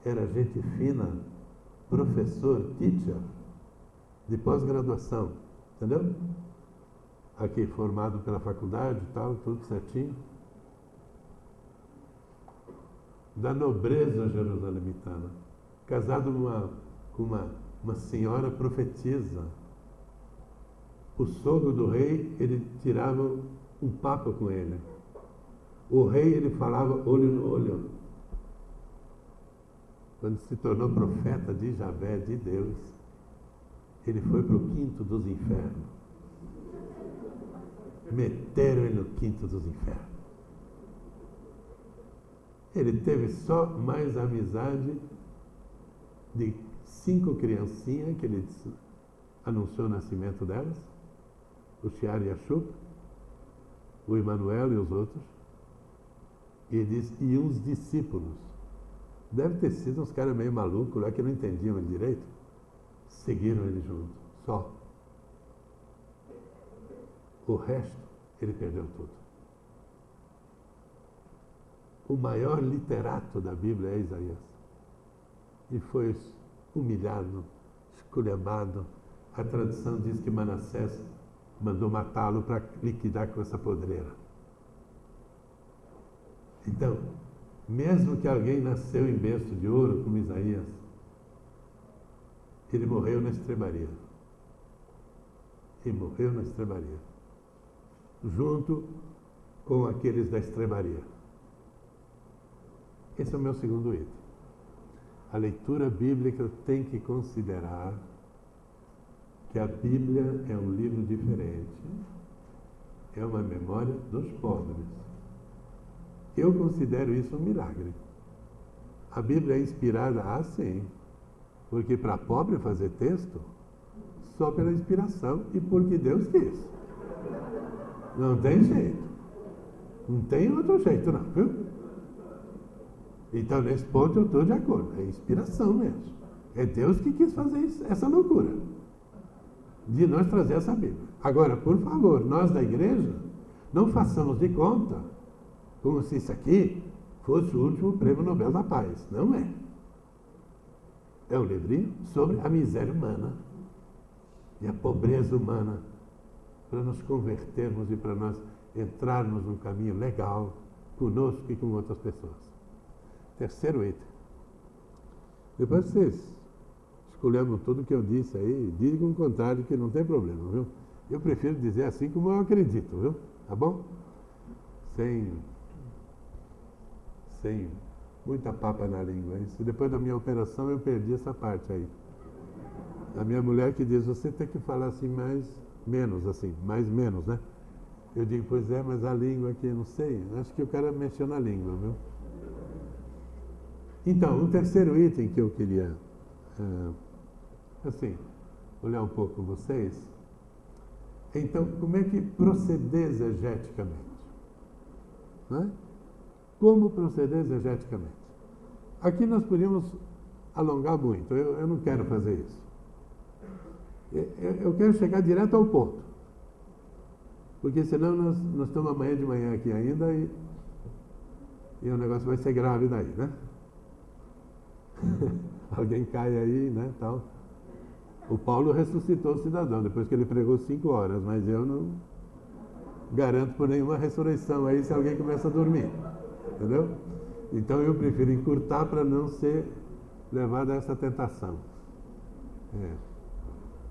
Era gente fina, professor, teacher, de pós-graduação, entendeu? Aqui formado pela faculdade e tal, tudo certinho. Da nobreza jerusalemitana. Casado com uma senhora profetisa. O sogro do rei, ele tirava um papo com ele. O rei, ele falava olho no olho. Quando se tornou profeta de Javé, de Deus, ele foi para o quinto dos infernos. Meteram ele no quinto dos infernos. Ele teve só mais amizade de 5 criancinhas que ele anunciou o nascimento delas, o Shiar e a Shup, o Emanuel e os outros, e diz, e uns discípulos. Deve ter sido uns caras meio malucos lá que não entendiam ele direito, seguiram ele junto, só. O resto, ele perdeu tudo. O maior literato da Bíblia é Isaías. E foi humilhado, esculhambado. A tradição diz que Manassés mandou matá-lo para liquidar com essa podreira. Então, mesmo que alguém nasceu em berço de ouro, como Isaías, ele morreu na estrebaria. E morreu na estrebaria. Junto com aqueles da estrebaria. Esse é o meu segundo item. A leitura bíblica tem que considerar que a Bíblia é um livro diferente, é uma memória dos pobres. Eu considero isso um milagre. A Bíblia é inspirada assim, porque para pobre fazer texto, só pela inspiração e porque Deus quis. Não tem jeito. Não tem outro jeito não, viu? Então, nesse ponto eu estou de acordo. É inspiração mesmo. É Deus que quis fazer isso, essa loucura de nós trazer essa Bíblia. Agora, por favor, nós da igreja, não façamos de conta como se isso aqui fosse o último prêmio Nobel da Paz. Não é. É um livrinho sobre a miséria humana e a pobreza humana, para nos convertermos e para nós entrarmos num caminho legal conosco e com outras pessoas. Terceiro item. Depois vocês escolhemos tudo que eu disse aí, digam o contrário que não tem problema, viu? Eu prefiro dizer assim como eu acredito, viu? Tá bom? Sem muita papa na língua. Isso, depois da minha operação eu perdi essa parte aí. A minha mulher que diz, você tem que falar assim mais menos, né? Eu digo, pois é, mas a língua aqui, não sei, acho que o cara mexeu na língua, viu? Então, o terceiro item que eu queria, olhar um pouco com vocês, então, como é que proceder exegeticamente? Né? Como proceder exegeticamente? Aqui nós podíamos alongar muito, eu não quero fazer isso. Eu quero chegar direto ao ponto, porque senão nós estamos amanhã de manhã aqui ainda e o negócio vai ser grave daí, né? Alguém cai aí, né, tal. O Paulo ressuscitou o cidadão depois que ele pregou 5 horas, mas eu não garanto por nenhuma ressurreição aí se alguém começa a dormir, entendeu? Então eu prefiro encurtar para não ser levado a essa tentação.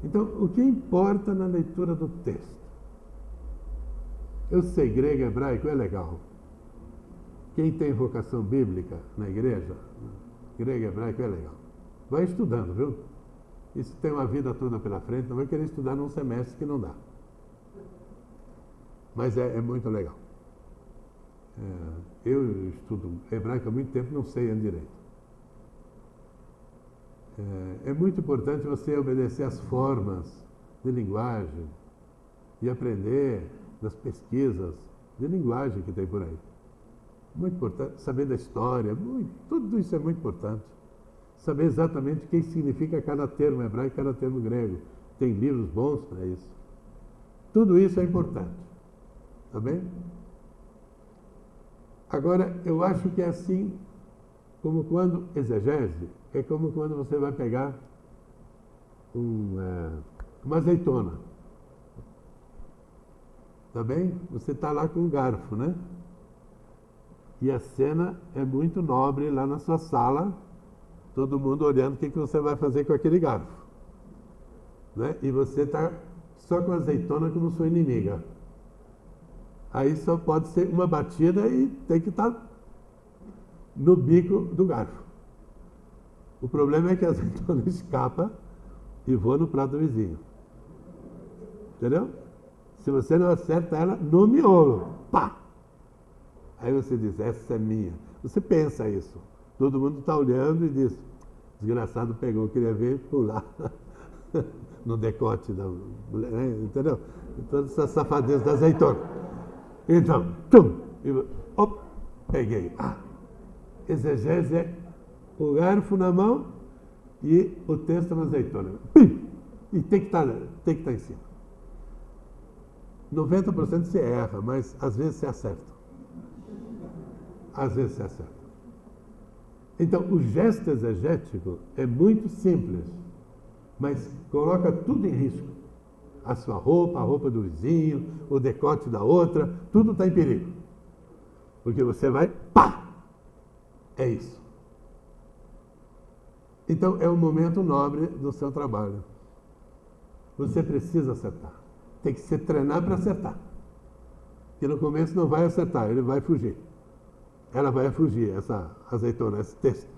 Então, o que importa na leitura do texto? Eu sei grego e hebraico, é legal. Quem tem vocação bíblica na igreja, grego e hebraico é legal. Vai estudando, viu? Isso tem uma vida toda pela frente, não vai querer estudar num semestre que não dá. Mas é muito legal. Eu estudo hebraico há muito tempo, não sei direito. É muito importante você obedecer às formas de linguagem e aprender das pesquisas de linguagem que tem por aí. Muito importante, saber da história, tudo isso é muito importante. Saber exatamente o que significa cada termo hebraico e cada termo grego. Tem livros bons para isso. Tudo isso é importante. Tá bem? Agora, eu acho que é assim como quando exegese, é como quando você vai pegar uma azeitona. Tá bem? Você está lá com um garfo, né? E a cena é muito nobre lá na sua sala, todo mundo olhando o que você vai fazer com aquele garfo. Né? E você está só com a azeitona como sua inimiga. Aí só pode ser uma batida e tem que estar no bico do garfo. O problema é que a azeitona escapa e voa no prato do vizinho. Entendeu? Se você não acerta ela no miolo, pá! Aí você diz, essa é minha. Você pensa isso. Todo mundo está olhando e diz, desgraçado pegou, queria ver pular no decote da mulher, né? Entendeu? Toda essa safadeza da azeitona. Então, peguei. Exegese é o garfo na mão e o texto na azeitona. Pim! E tem que estar em cima. 90% você erra, mas às vezes você acerta. Às vezes você acerta. Então, o gesto exegético é muito simples, mas coloca tudo em risco. A sua roupa, a roupa do vizinho, o decote da outra, tudo está em perigo. Porque você vai, pá! É isso. Então, é um momento nobre do seu trabalho. Você precisa acertar. Tem que se treinar para acertar. Porque no começo não vai acertar, ele vai fugir. Ela vai fugir, essa azeitona, esse texto.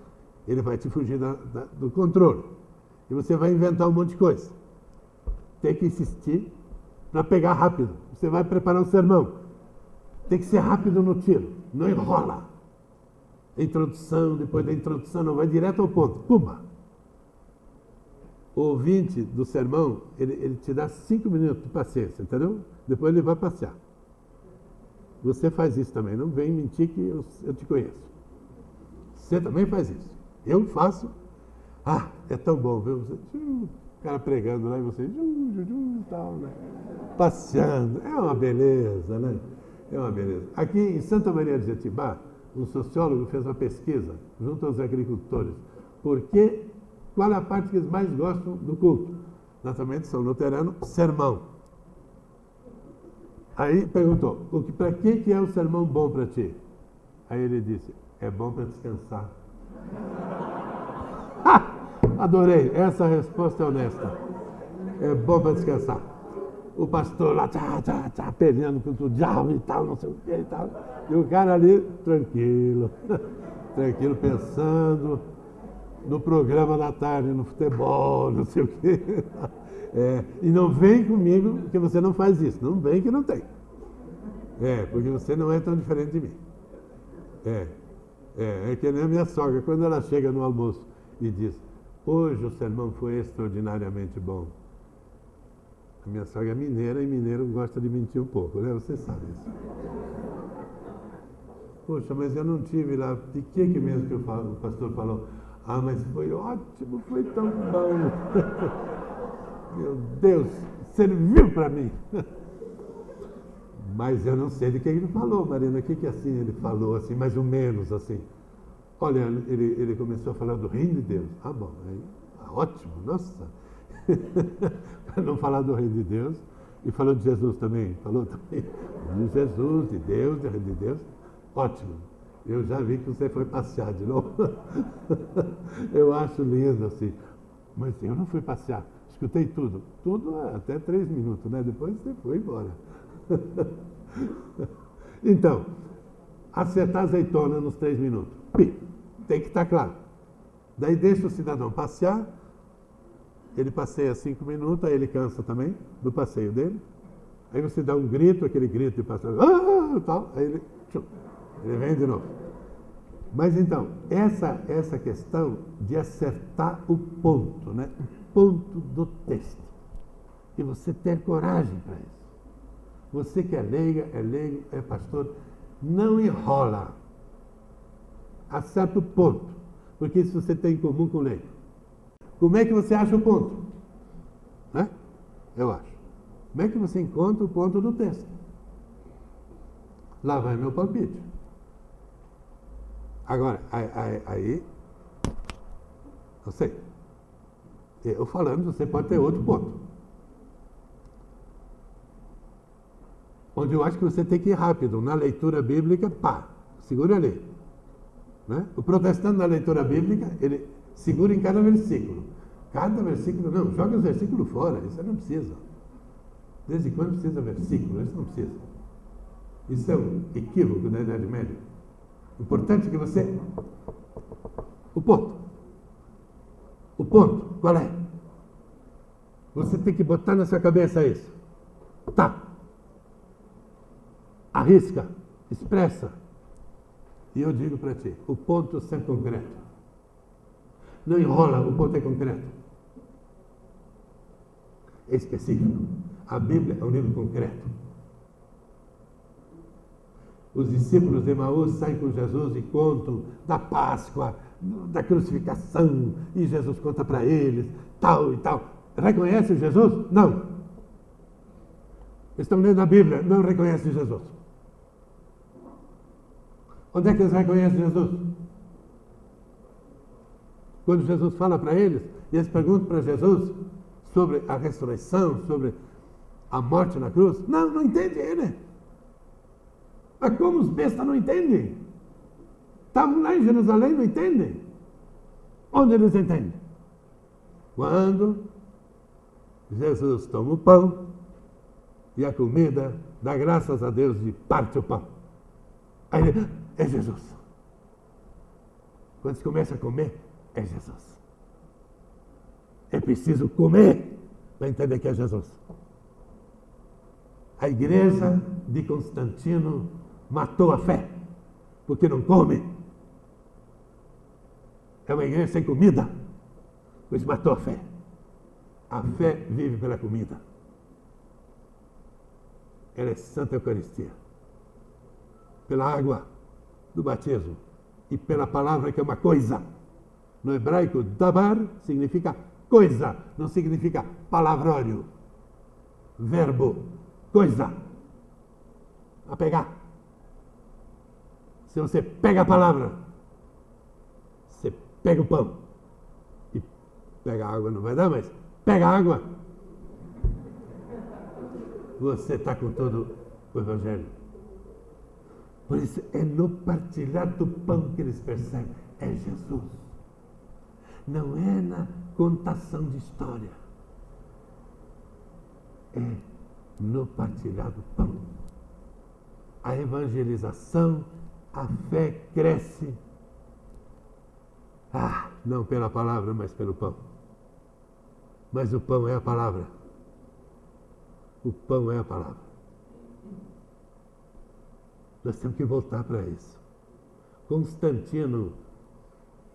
Ele vai te fugir do controle. E você vai inventar um monte de coisa. Tem que insistir para pegar rápido. Você vai preparar um sermão. Tem que ser rápido no tiro. Não enrola. Introdução, depois da introdução, não vai direto ao ponto. Puma! O ouvinte do sermão, ele te dá 5 minutos de paciência, entendeu? Depois ele vai passear. Você faz isso também, não vem mentir que eu te conheço. Você também faz isso. Eu faço. É tão bom ver você, o cara pregando lá e você, tal, né? Passeando. É uma beleza, né? É uma beleza. Aqui em Santa Maria de Jetibá, um sociólogo fez uma pesquisa junto aos agricultores. Qual é a parte que eles mais gostam do culto? Naturalmente, são luteranos, sermão. Aí perguntou, para que é o sermão bom para ti? Aí ele disse, é bom para descansar. Adorei, essa resposta é honesta. É bom para descansar. O pastor lá, peleando com o diabo e tal, não sei o que e tal. E o cara ali, tranquilo, pensando no programa da tarde, no futebol, não sei o quê. E não vem comigo que você não faz isso. Não vem que não tem. Porque você não é tão diferente de mim. É que nem a minha sogra, quando ela chega no almoço e diz, hoje o sermão foi extraordinariamente bom. A minha sogra é mineira e mineiro gosta de mentir um pouco, né? Você sabe isso. Poxa, mas eu não tive lá. De que mesmo que o pastor falou? Mas foi ótimo, foi tão bom. Meu Deus, serviu para mim. Mas eu não sei de que ele falou, Marina. O que assim ele falou, assim, mais ou menos assim? Olha, ele começou a falar do reino de Deus. Bom, ótimo, nossa. Para não falar do reino de Deus. E falou de Jesus também. Falou também de Jesus, de Deus, do reino de Deus. Ótimo. Eu já vi que você foi passear de novo. Eu acho lindo assim. Mas eu não fui passear. Escutei tudo. Tudo até 3 minutos, né? Depois você foi embora. Então, acertar a azeitona nos 3 minutos. Tem que estar claro. Daí deixa o cidadão passear. Ele passeia 5 minutos, aí ele cansa também do passeio dele. Aí você dá um grito, aquele grito de passeio. Tal, aí ele vem de novo. Mas então, essa questão de acertar o ponto, né? O ponto do texto. E você ter coragem para isso. Você que é leiga, é leigo, é pastor, não enrola. Acerta o ponto, porque isso você tem em comum com o leigo. Como é que você acha o ponto? Né? Eu acho. Como é que você encontra o ponto do texto? Lá vai meu palpite. Agora, aí, eu sei. Eu falando, você pode ter outro ponto. Onde eu acho que você tem que ir rápido. Na leitura bíblica, pá, segura ali. Né? O protestante na leitura bíblica, ele segura em cada versículo. Cada versículo, não, joga os versículos fora, isso não precisa. Desde quando precisa versículo? Isso não precisa. Isso é um equívoco da Idade Média. O importante é que você... O ponto, qual é? Você tem que botar na sua cabeça isso. Tá. Arrisca, expressa. E eu digo para ti, o ponto sempre concreto. Não enrola, o ponto é concreto. É específico. A Bíblia é um livro concreto. Os discípulos de Emaús saem com Jesus e contam da Páscoa, da crucificação, e Jesus conta para eles, tal e tal. Reconhece Jesus? Não. Estão lendo a Bíblia, não reconhecem Jesus. Onde é que eles reconhecem Jesus? Quando Jesus fala para eles, e eles perguntam para Jesus sobre a ressurreição, sobre a morte na cruz. Não, não entende ele. Mas como os bestas não entendem? Estavam lá em Jerusalém, não entendem? Onde eles entendem? Quando Jesus toma o pão e a comida, dá graças a Deus e parte o pão. Aí ele, é Jesus. Quando se começa a comer, é Jesus. É preciso comer para entender que é Jesus. A igreja de Constantino matou a fé, porque não come. É uma igreja sem comida, pois matou a fé. A fé vive pela comida. Ela é Santa Eucaristia. Pela água do batismo e pela palavra que é uma coisa. No hebraico, dabar significa coisa, não significa palavrório. Verbo, coisa. A pegar. Se você pega a palavra, você pega o pão. E pega a água não vai dar, mas pega a água. Você está com todo o Evangelho. Por isso, é no partilhar do pão que eles percebem. É Jesus. Não é na contação de história. É no partilhar do pão. A evangelização, a fé cresce. Não pela palavra, mas pelo pão. Mas o pão é a palavra. O pão é a palavra. Nós temos que voltar para isso. Constantino,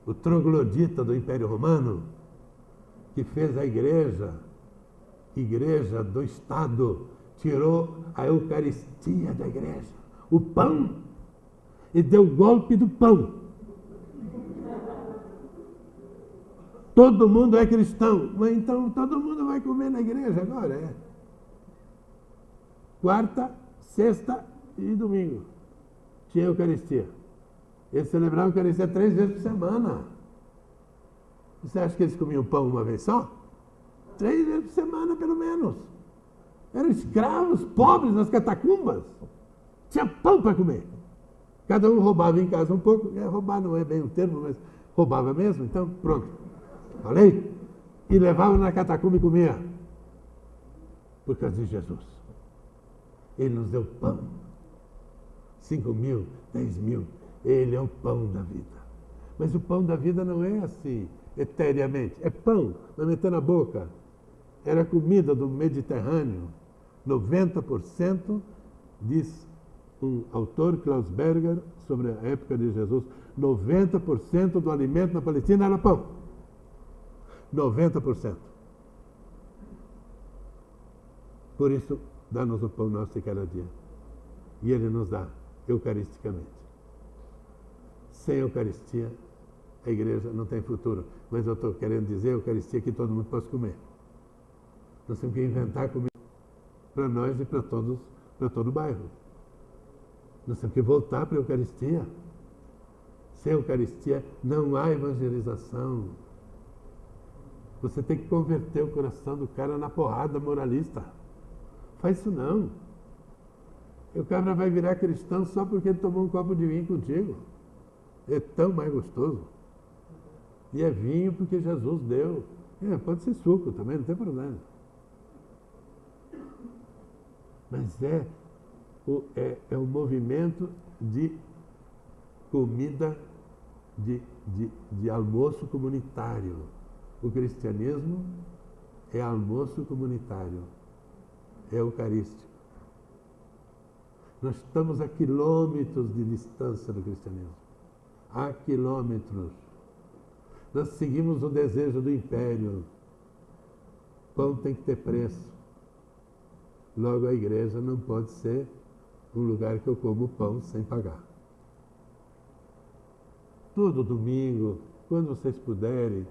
o troglodita do Império Romano, que fez a igreja do Estado, tirou a Eucaristia da igreja, o pão, e deu o golpe do pão. Todo mundo é cristão, mas então todo mundo vai comer na igreja agora, é? Quarta, sexta e domingo tinha Eucaristia. Eles celebravam a Eucaristia 3 vezes por semana. Você acha que eles comiam pão uma vez só? 3 vezes por semana, pelo menos. Eram escravos, pobres nas catacumbas. Tinha pão para comer. Cada um roubava em casa um pouco. Roubar não é bem o termo, mas roubava mesmo. Então, pronto. Falei? E levava na catacumba e comia. Por causa de Jesus. Ele nos deu pão. 5.000, 10.000. Ele é o pão da vida. Mas o pão da vida não é assim, eteriamente. É pão, vai meter na boca. Era comida do Mediterrâneo. 90%, diz um autor, Klaus Berger, sobre a época de Jesus, 90% do alimento na Palestina era pão. 90%. Por isso, dá-nos o pão nosso de cada dia. E Ele nos dá eucaristicamente. Sem Eucaristia, a igreja não tem futuro. Mas eu estou querendo dizer, a Eucaristia que todo mundo pode comer. Nós temos que inventar comida para nós e para todo o bairro. Nós temos que voltar para a Eucaristia. Sem Eucaristia não há evangelização. Você tem que converter o coração do cara na porrada moralista. Faz isso não. E o cara vai virar cristão só porque ele tomou um copo de vinho contigo. É tão mais gostoso. E é vinho porque Jesus deu. Pode ser suco também, não tem problema. Mas é um movimento de comida, de almoço comunitário. O cristianismo é almoço comunitário, é eucarístico. Nós estamos a quilômetros de distância do cristianismo. A quilômetros. Nós seguimos o desejo do império. Pão tem que ter preço. Logo, a igreja não pode ser um lugar que eu como pão sem pagar. Todo domingo, quando vocês puderem,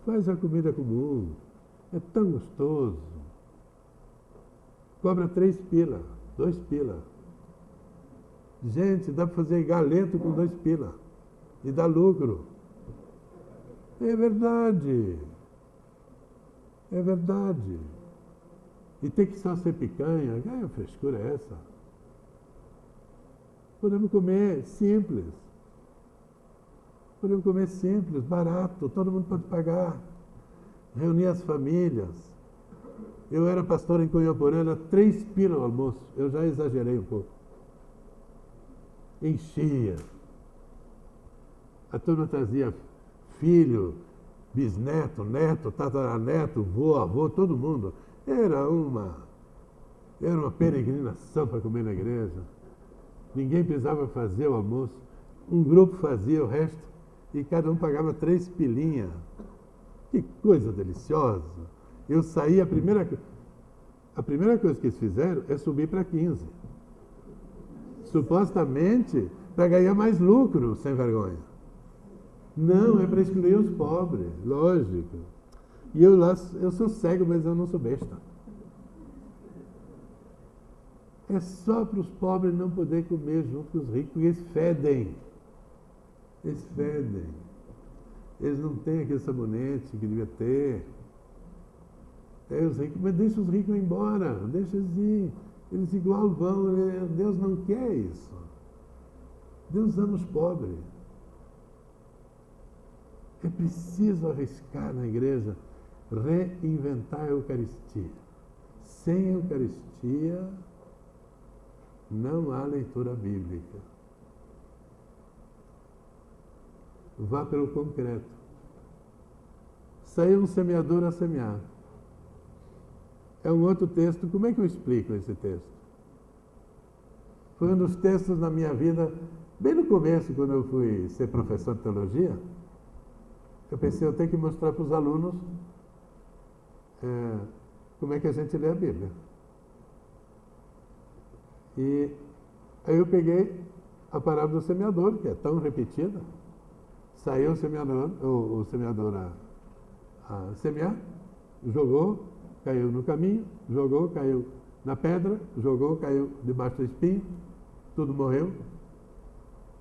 faz a comida comum. É tão gostoso. Cobra 3 pila, 2 pila. Gente, dá para fazer galeto com 2 pila. E dá lucro. É verdade. É verdade. E tem que só ser picanha. Que frescura é essa? Podemos comer simples. Podemos comer simples, barato, todo mundo pode pagar. Reunir as famílias. Eu era pastor em Cunhaporã, era 3 pila o almoço. Eu já exagerei um pouco. Enchia. A turma trazia filho, bisneto, neto, tataraneto, vô, avô, todo mundo. Era uma peregrinação para comer na igreja. Ninguém precisava fazer o almoço. Um grupo fazia o resto e cada um pagava 3 pilinhas. Que coisa deliciosa! Eu saí, a primeira coisa que eles fizeram é subir para 15. Supostamente para ganhar mais lucro, sem vergonha. Não, é para excluir os pobres, lógico. E eu sou cego, mas eu não sou besta. É só para os pobres não poderem comer junto com os ricos, porque eles fedem. Eles fedem. Eles não têm aquele sabonete que devia ter. Os ricos, mas deixa os ricos ir embora, deixa eles ir. Eles igual vão, Deus não quer isso. Deus ama os pobres. É preciso arriscar na igreja, reinventar a Eucaristia. Sem Eucaristia, não há leitura bíblica. Vá pelo concreto. Saiu um semeador a semear. É um outro texto. Como é que eu explico esse texto? Foi um dos textos na minha vida, bem no começo, quando eu fui ser professor de teologia, eu pensei, eu tenho que mostrar para os alunos como é que a gente lê a Bíblia. E aí eu peguei a parábola do semeador, que é tão repetida. Saiu o semeador a semear, jogou, caiu no caminho, jogou, caiu na pedra, jogou, caiu debaixo do espinho, tudo morreu.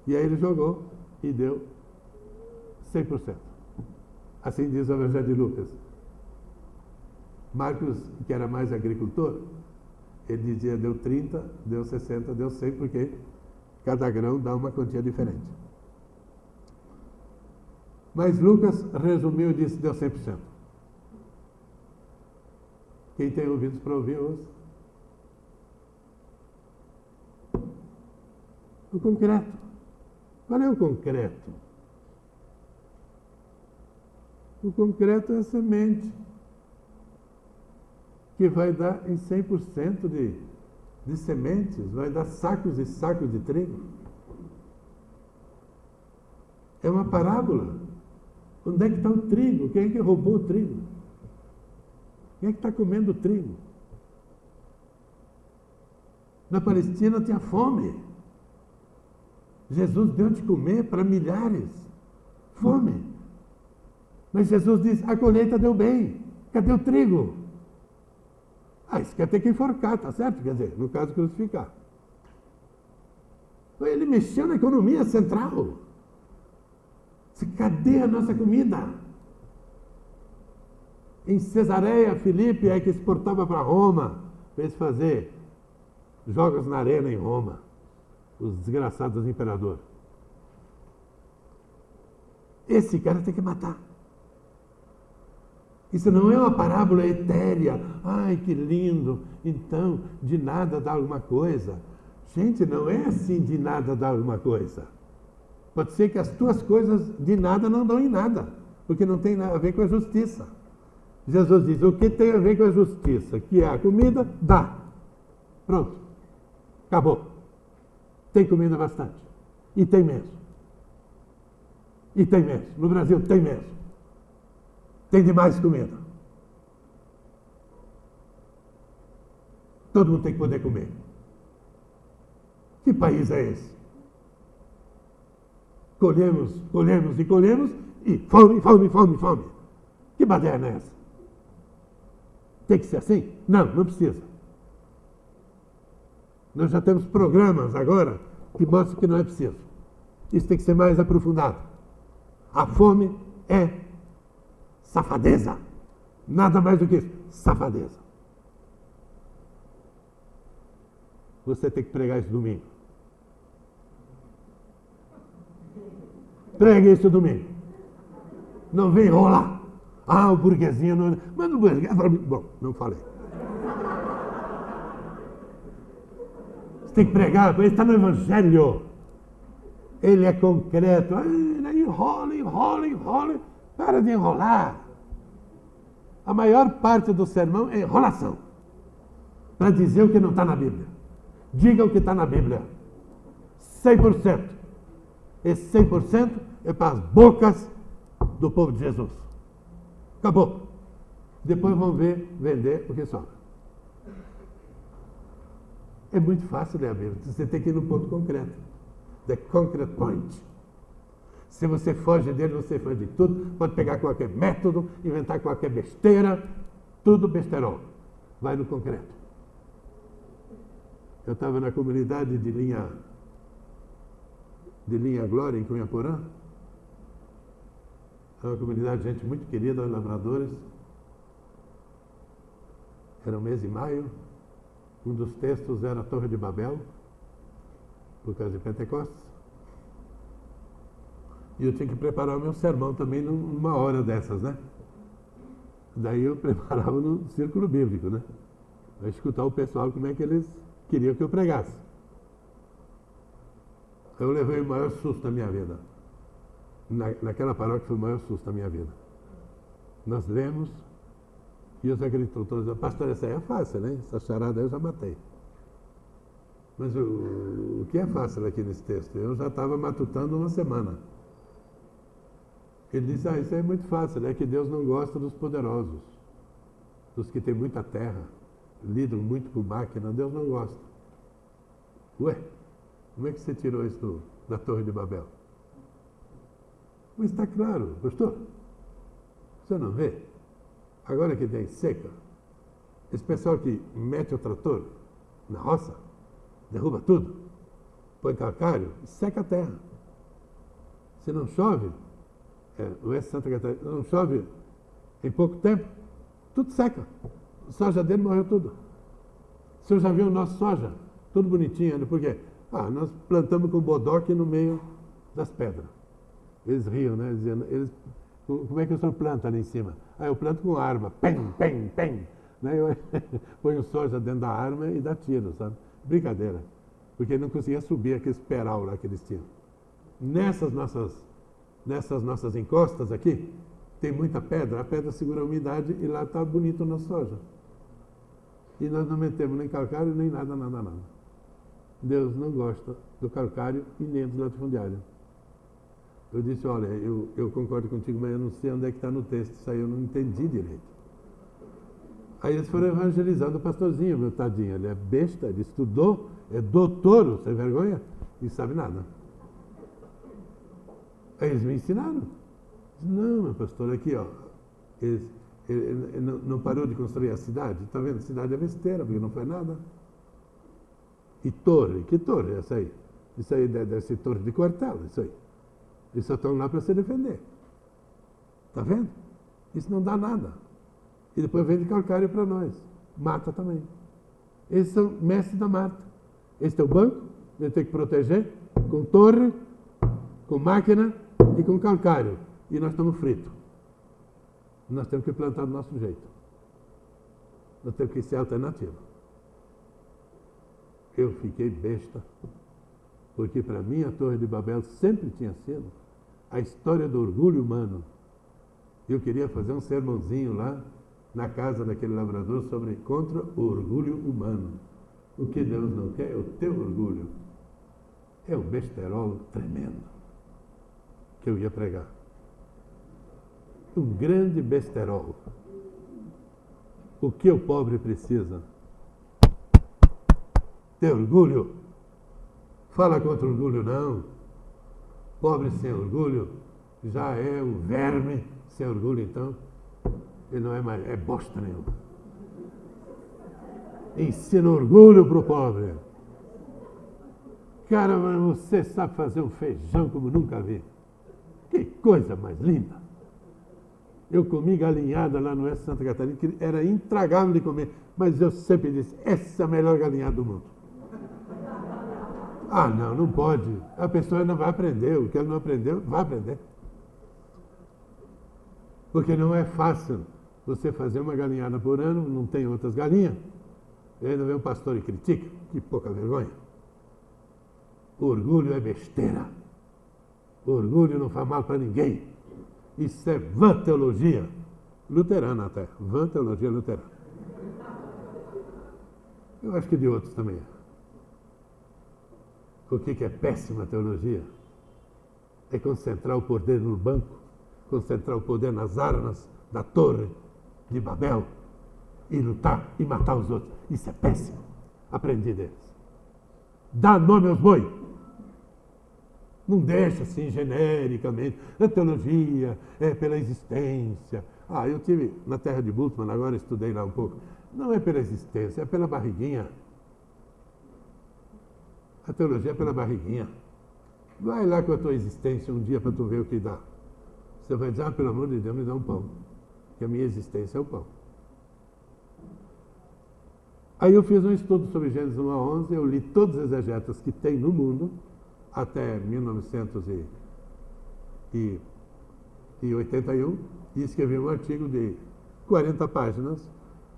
E aí ele jogou e deu 100%. Assim diz o Evangelho de Lucas. Marcos, que era mais agricultor, ele dizia deu 30, deu 60, deu 100, porque cada grão dá uma quantia diferente. Mas Lucas resumiu e disse deu 100%. Quem tem ouvidos para ouvir, ouça. O concreto. Qual é o concreto? O concreto é a semente, que vai dar em 100% de sementes, vai dar sacos e sacos de trigo. É uma parábola. Onde é que está o trigo? Quem é que roubou o trigo? Quem é que está comendo o trigo? Na Palestina tinha fome. Jesus deu de comer para milhares. Fome. Mas Jesus disse, a colheita deu bem. Cadê o trigo? Isso quer ter que enforcar, tá certo? Quer dizer, no caso, crucificar. Ele mexeu na economia central. Cadê a nossa comida? Em Cesareia, Filipe é que exportava para Roma, fez fazer jogos na arena em Roma, os desgraçados imperadores. Esse cara tem que matar. Isso não é uma parábola etérea. Ai, que lindo. Então, de nada dá alguma coisa. Gente, não é assim de nada dá alguma coisa. Pode ser que as tuas coisas de nada não dão em nada, porque não tem nada a ver com a justiça. Jesus diz, o que tem a ver com a justiça? Que é a comida, dá. Pronto. Acabou. Tem comida bastante. E tem mesmo. E tem mesmo. No Brasil tem mesmo. Tem demais comida. Todo mundo tem que poder comer. Que país é esse? Colhemos, colhemos e colhemos e fome, fome, fome, fome. Que baderna é essa? Tem que ser assim? Não, não precisa. Nós já temos programas agora que mostram que não é preciso. Isso tem que ser mais aprofundado. A fome é safadeza. Nada mais do que isso. Safadeza. Você tem que pregar isso domingo. Pregue isso domingo. Não vem enrolar. O burguesinho não... Mas o burguesinho... Bom, não falei. Você tem que pregar, ele está no Evangelho. Ele é concreto. Enrola, enrola, enrola. Para de enrolar. A maior parte do sermão é enrolação. Para dizer o que não está na Bíblia. Diga o que está na Bíblia. 100%. Esse 100% é para as bocas do povo de Jesus. Acabou. Depois vão vender o que sobra. É muito fácil ler a Bíblia. Você tem que ir no ponto concreto. The concrete point. Se você foge dele, você foge de tudo. Pode pegar qualquer método, inventar qualquer besteira. Tudo besterol. Vai no concreto. Eu estava na comunidade de linha Glória, em Cunhaporã. É uma comunidade de gente muito querida, lavradores. Era o mês de maio. Um dos textos era a Torre de Babel, por causa de Pentecostes. E eu tinha que preparar o meu sermão também numa hora dessas, né? Daí eu preparava no círculo bíblico, né? Para escutar o pessoal como é que eles queriam que eu pregasse. Eu levei o maior susto da minha vida. Naquela paróquia foi o maior susto da minha vida. Nós lemos e os agricultores disseram, pastor, essa aí é fácil, né? Essa charada aí eu já matei. Mas o que é fácil aqui nesse texto? Eu já estava matutando uma semana. Ele disse, isso aí é muito fácil, né? Que Deus não gosta dos poderosos, dos que têm muita terra, lidam muito com máquina, Deus não gosta. Ué, como é que você tirou isso da Torre de Babel? Mas está claro, gostou? Você não vê? Agora que tem seca, esse pessoal que mete o trator na roça, derruba tudo, põe calcário e seca a terra. Se não chove, oeste Santa Catarina, não chove em pouco tempo, tudo seca. A soja dele morreu tudo. O senhor já viu o nosso soja? Tudo bonitinho, né? Por quê? Nós plantamos com bodoque no meio das pedras. Eles riam, né? Dizendo, como é que o senhor planta ali em cima? Eu planto com arma. Pem, pem, pem. Né? Eu ponho soja dentro da arma e dá tiro, sabe? Brincadeira. Porque ele não conseguia subir aquele peral lá que eles tinham. Nessas nossas encostas aqui, tem muita pedra. A pedra segura a umidade e lá está bonito a nossa soja. E nós não metemos nem calcário, nem nada. Deus não gosta do calcário e nem do latifundiário. Eu disse, olha, eu concordo contigo, mas eu não sei onde é que está no texto, isso aí eu não entendi direito. Aí eles foram evangelizando o pastorzinho, meu tadinho, ele é besta, ele estudou, é doutor, sem vergonha, e sabe nada. Aí eles me ensinaram. Não, meu pastor, aqui, ó, ele não parou de construir a cidade. Está vendo? A cidade é besteira, porque não faz nada. E torre? Que torre é essa aí? Isso aí deve ser torre de quartel, isso aí. Eles só estão lá para se defender. Está vendo? Isso não dá nada. E depois vende calcário para nós. Mata também. Eles são mestres da mata. Esse é o banco, ele tem que proteger com torre, com máquina e com calcário. E nós estamos fritos. Nós temos que plantar do nosso jeito. Nós temos que ser alternativa. Eu fiquei besta, porque para mim a Torre de Babel sempre tinha sido a história do orgulho humano. Eu queria fazer um sermãozinho lá na casa daquele lavrador contra o orgulho humano. O que Deus não quer é o teu orgulho. É um besterol tremendo que eu ia pregar. Um grande besterol. O que o pobre precisa? Ter orgulho. Fala contra o orgulho, não. Pobre sem orgulho já é um verme. Sem orgulho, então, ele não é mais, é bosta nenhuma. Ensina orgulho pro pobre. Cara, mas você sabe fazer um feijão como nunca vi. Que coisa mais linda. Eu comi galinhada lá no oeste de Santa Catarina, que era intragável de comer, mas eu sempre disse, essa é a melhor galinhada do mundo. Ah, não pode. A pessoa não vai aprender, o que ela não aprendeu, vai aprender. Porque não é fácil você fazer uma galinhada por ano, não tem outras galinhas. E ainda vem um pastor e critica, que pouca vergonha. O orgulho é besteira. O orgulho não faz mal para ninguém. Isso é vã teologia luterana até, vã teologia luterana. Eu acho que de outros também é. O que é péssima teologia? É concentrar o poder no banco, concentrar o poder nas armas da Torre de Babel e lutar e matar os outros. Isso é péssimo. Aprendi deles. Dá nome aos bois. Não deixa assim genericamente. A teologia é pela existência. Eu tive na terra de Bultmann, agora estudei lá um pouco. Não é pela existência, é pela barriguinha. A teologia é pela barriguinha. Vai lá com a tua existência um dia para tu ver o que dá. Você vai dizer, pelo amor de Deus, me dá um pão. Que a minha existência é o pão. Aí eu fiz um estudo sobre Gênesis 1 a 11, eu li todos os exegetas que tem no mundo, até 1981, e escrevi um artigo de 40 páginas,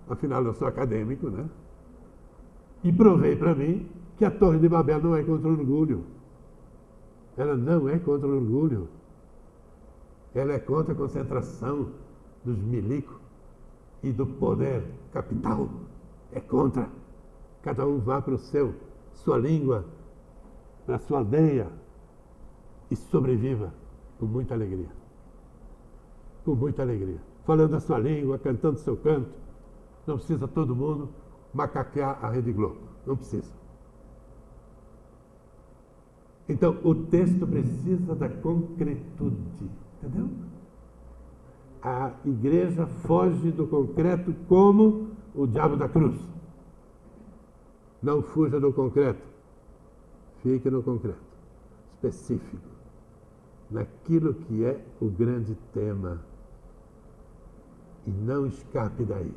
afinal eu sou acadêmico, né? E provei para mim que a Torre de Babel não é contra o orgulho. Ela não é contra o orgulho. Ela é contra a concentração dos milicos e do poder capital. É contra. Cada um vá para sua língua, para a sua aldeia e sobreviva com muita alegria. Com muita alegria. Falando a sua língua, cantando seu canto. Não precisa todo mundo macaquear a Rede Globo. Não precisa. Então, o texto precisa da concretude. Entendeu? A igreja foge do concreto como o diabo da cruz. Não fuja do concreto. Fique no concreto. Específico. Naquilo que é o grande tema. E não escape daí.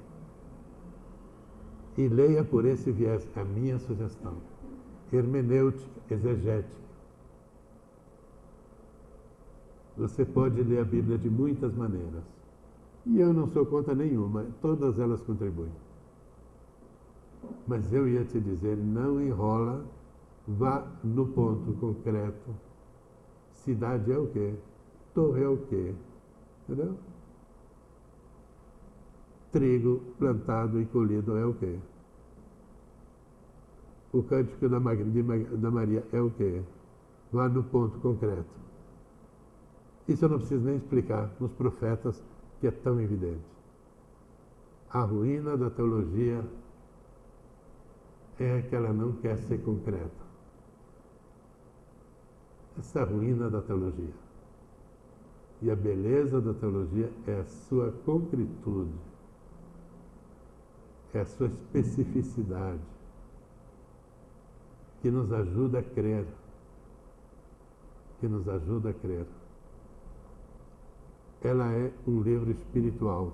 E leia por esse viés. É a minha sugestão. Hermenêutica, exegética. Você pode ler a Bíblia de muitas maneiras. E eu não sou contra nenhuma, todas elas contribuem. Mas eu ia te dizer, não enrola, vá no ponto concreto. Cidade é o quê? Torre é o quê? Entendeu? Trigo plantado e colhido é o quê? O cântico da Maria é o quê? Vá no ponto concreto. Isso eu não preciso nem explicar nos profetas, que é tão evidente. A ruína da teologia é que ela não quer ser concreta. Essa é a ruína da teologia. E a beleza da teologia é a sua concretude, é a sua especificidade, que nos ajuda a crer, que nos ajuda a crer. Ela é um livro espiritual.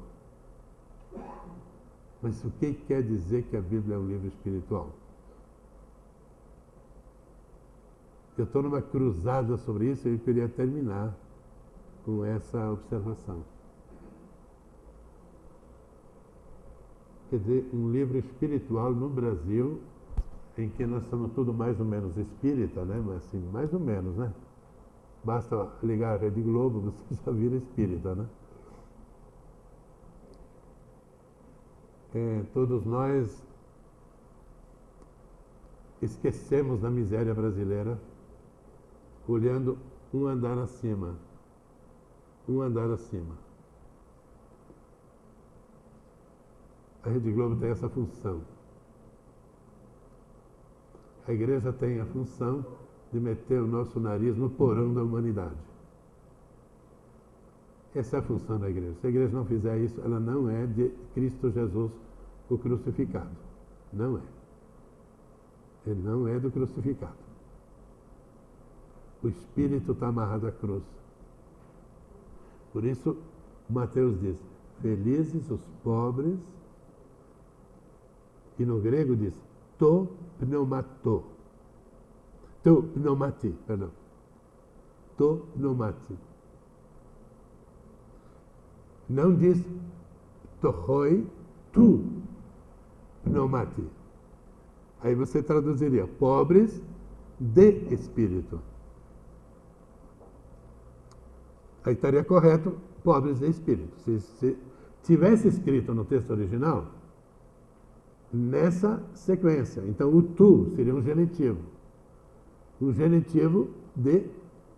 Mas o que quer dizer que a Bíblia é um livro espiritual? Eu estou numa cruzada sobre isso e eu queria terminar com essa observação. Quer dizer, um livro espiritual no Brasil, em que nós somos tudo mais ou menos espírita, né? Mas assim, mais ou menos, né? Basta ligar a Rede Globo, você já vira espírita, né? Todos nós esquecemos da miséria brasileira, olhando um andar acima. Um andar acima. A Rede Globo tem essa função. A igreja tem a função de meter o nosso nariz no porão da humanidade. Essa é a função da igreja. Se a igreja não fizer isso, ela não é de Cristo Jesus, o crucificado. Não é. Ele não é do crucificado. O Espírito está amarrado à cruz. Por isso, Mateus diz, felizes os pobres, e no grego diz, to pneumati, perdão. To pneumati. Não diz tohoi tu pneumati. Aí você traduziria, pobres de espírito. Aí estaria correto, pobres de espírito. Se tivesse escrito no texto original, nessa sequência. Então, o tu seria um genitivo. Um genitivo de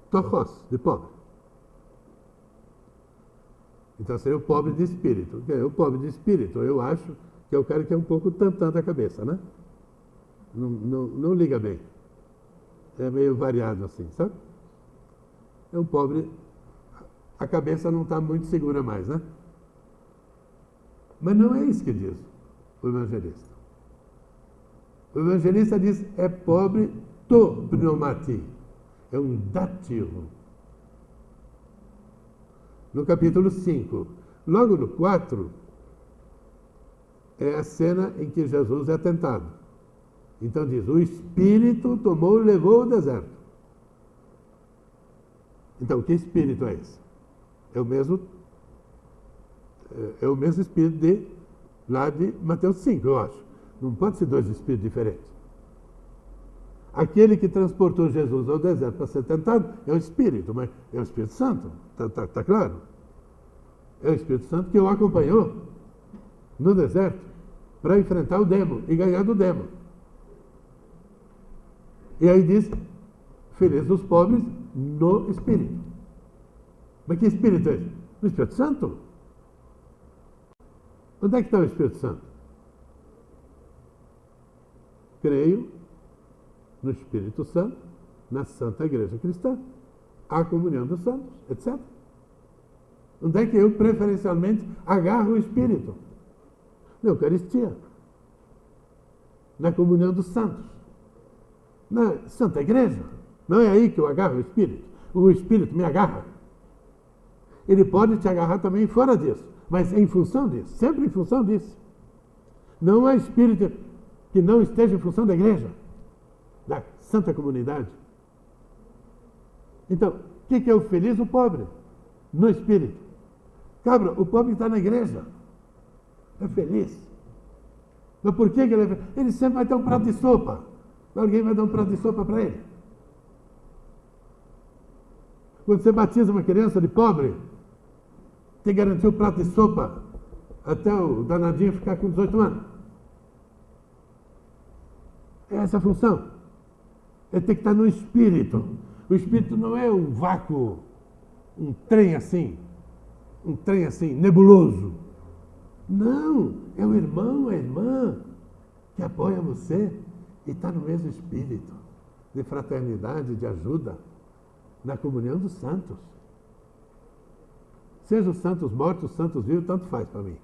tochos, de pobre. Então, seria o pobre de espírito. O pobre de espírito, eu acho que é o cara que é um pouco tantã da cabeça, né? Não liga bem. É meio variado assim, sabe? É um pobre... A cabeça não está muito segura mais, né? Mas não é isso que diz o evangelista. O evangelista diz, é pobre to pneumati. É um dativo. No capítulo 5. Logo no 4, é a cena em que Jesus é tentado. Então diz, o Espírito tomou e levou ao deserto. Então, que Espírito é esse? É o mesmo Espírito lá de Mateus 5, eu acho. Não pode ser dois Espíritos diferentes. Aquele que transportou Jesus ao deserto para ser tentado é o Espírito, mas é o Espírito Santo, tá claro? É o Espírito Santo que o acompanhou no deserto para enfrentar o demo e ganhar do demo. E aí diz, felizes os pobres no Espírito. Mas que Espírito é esse? O Espírito Santo? Onde é que está o Espírito Santo? Creio no Espírito Santo, na Santa Igreja Cristã, a comunhão dos santos, etc. Onde é que eu, preferencialmente, agarro o Espírito? Na Eucaristia, na comunhão dos santos, na Santa Igreja. Não é aí que eu agarro o Espírito. O Espírito me agarra. Ele pode te agarrar também fora disso, mas em função disso, sempre em função disso. Não há Espírito que não esteja em função da igreja, da santa comunidade. Então, o que é o feliz? O pobre, no Espírito. Cabra, o pobre está na igreja, é feliz. Mas por que ele é feliz? Ele sempre vai ter um prato de sopa. Alguém vai dar um prato de sopa para ele. Quando você batiza uma criança de pobre, tem que garantir o prato de sopa até o danadinho ficar com 18 anos. É essa a função. Ele tem que estar no Espírito. O Espírito não é um vácuo, um trem assim, nebuloso. Não, é o irmão, a irmã que apoia você, E está no mesmo espírito de fraternidade, de ajuda, na comunhão dos santos. Seja os santos mortos, os santos vivos, tanto faz para mim.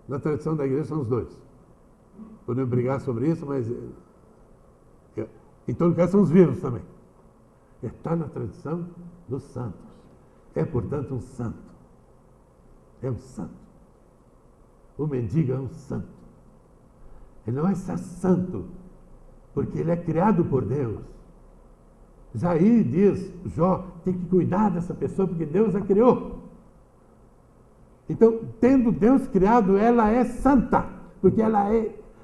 Na tradição da igreja são os dois. Podemos brigar sobre isso, mas em todo caso são os vivos também. Está na tradição dos santos. É, portanto, um santo. É um santo. O mendigo é um santo. Ele não é só santo, porque ele é criado por Deus. Jair diz, Jó, tem que cuidar dessa pessoa, porque Deus a criou. Então, tendo Deus criado, ela é santa, porque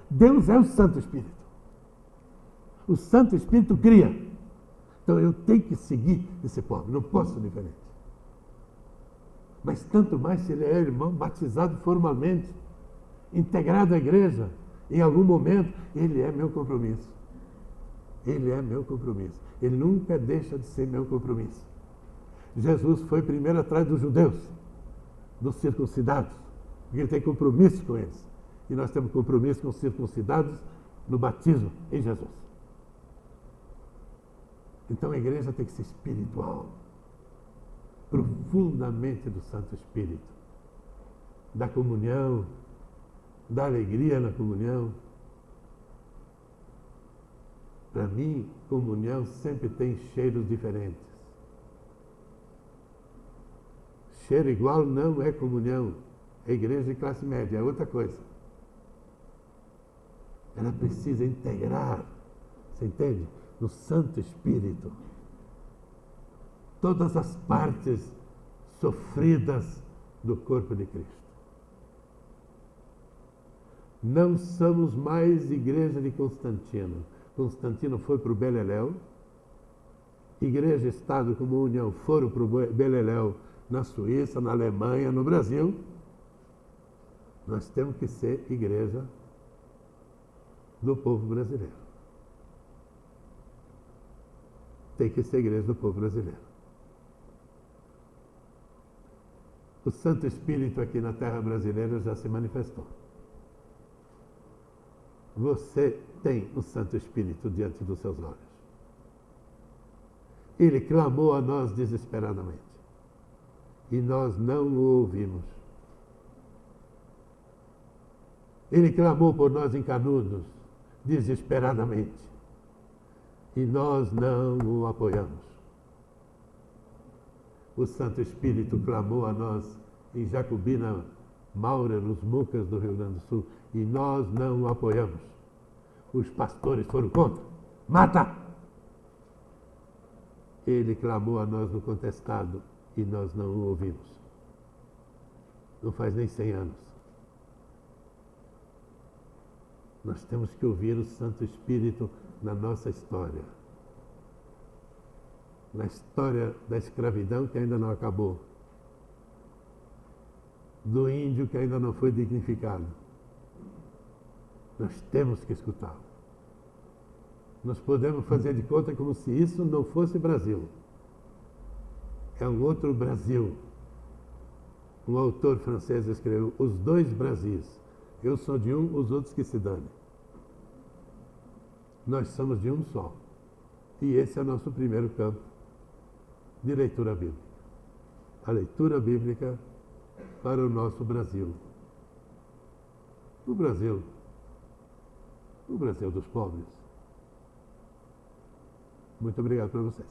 Deus é o Santo Espírito. O Santo Espírito cria. Então, eu tenho que seguir esse pobre, não posso ser diferente. Mas tanto mais se ele é irmão, batizado formalmente, integrado à igreja, em algum momento, ele é meu compromisso. Ele é meu compromisso. Ele nunca deixa de ser meu compromisso. Jesus foi primeiro atrás dos judeus, dos circuncidados, porque ele tem compromisso com eles. E nós temos compromisso com os circuncidados no batismo em Jesus. Então a igreja tem que ser espiritual, profundamente do Santo Espírito, da comunhão, da alegria na comunhão. Para mim, comunhão sempre tem cheiros diferentes. Cheiro igual não é comunhão. É igreja de classe média, é outra coisa. Ela precisa integrar, você entende? No Santo Espírito. Todas as partes sofridas do corpo de Cristo. Não somos mais igreja de Constantino. Constantino foi para o Beleléu, Igreja e Estado como União foram para o Beleléu na Suíça, na Alemanha, no Brasil. Nós temos que ser igreja do povo brasileiro. Tem que ser igreja do povo brasileiro. O Santo Espírito aqui na terra brasileira já se manifestou. Você tem o Santo Espírito diante dos seus olhos. Ele clamou a nós desesperadamente. E nós não o ouvimos. Ele clamou por nós em Canudos, desesperadamente. E nós não o apoiamos. O Santo Espírito clamou a nós em Jacobina Maura, nos Mucas do Rio Grande do Sul, e nós não o apoiamos. Os pastores foram contra. Mata! Ele clamou a nós no Contestado e nós não o ouvimos. Não faz nem 100 anos. Nós temos que ouvir o Santo Espírito na nossa história. Na história da escravidão que ainda não acabou. Do índio que ainda não foi dignificado. Nós temos que escutá-lo. Nós podemos fazer de conta como se isso não fosse Brasil. É um outro Brasil. Um autor francês escreveu Os Dois Brasis. Eu sou de um, os outros que se dane. Nós somos de um só. E esse é o nosso primeiro campo de leitura bíblica. A leitura bíblica para o nosso Brasil. O Brasil dos pobres. Muito obrigado por vocês.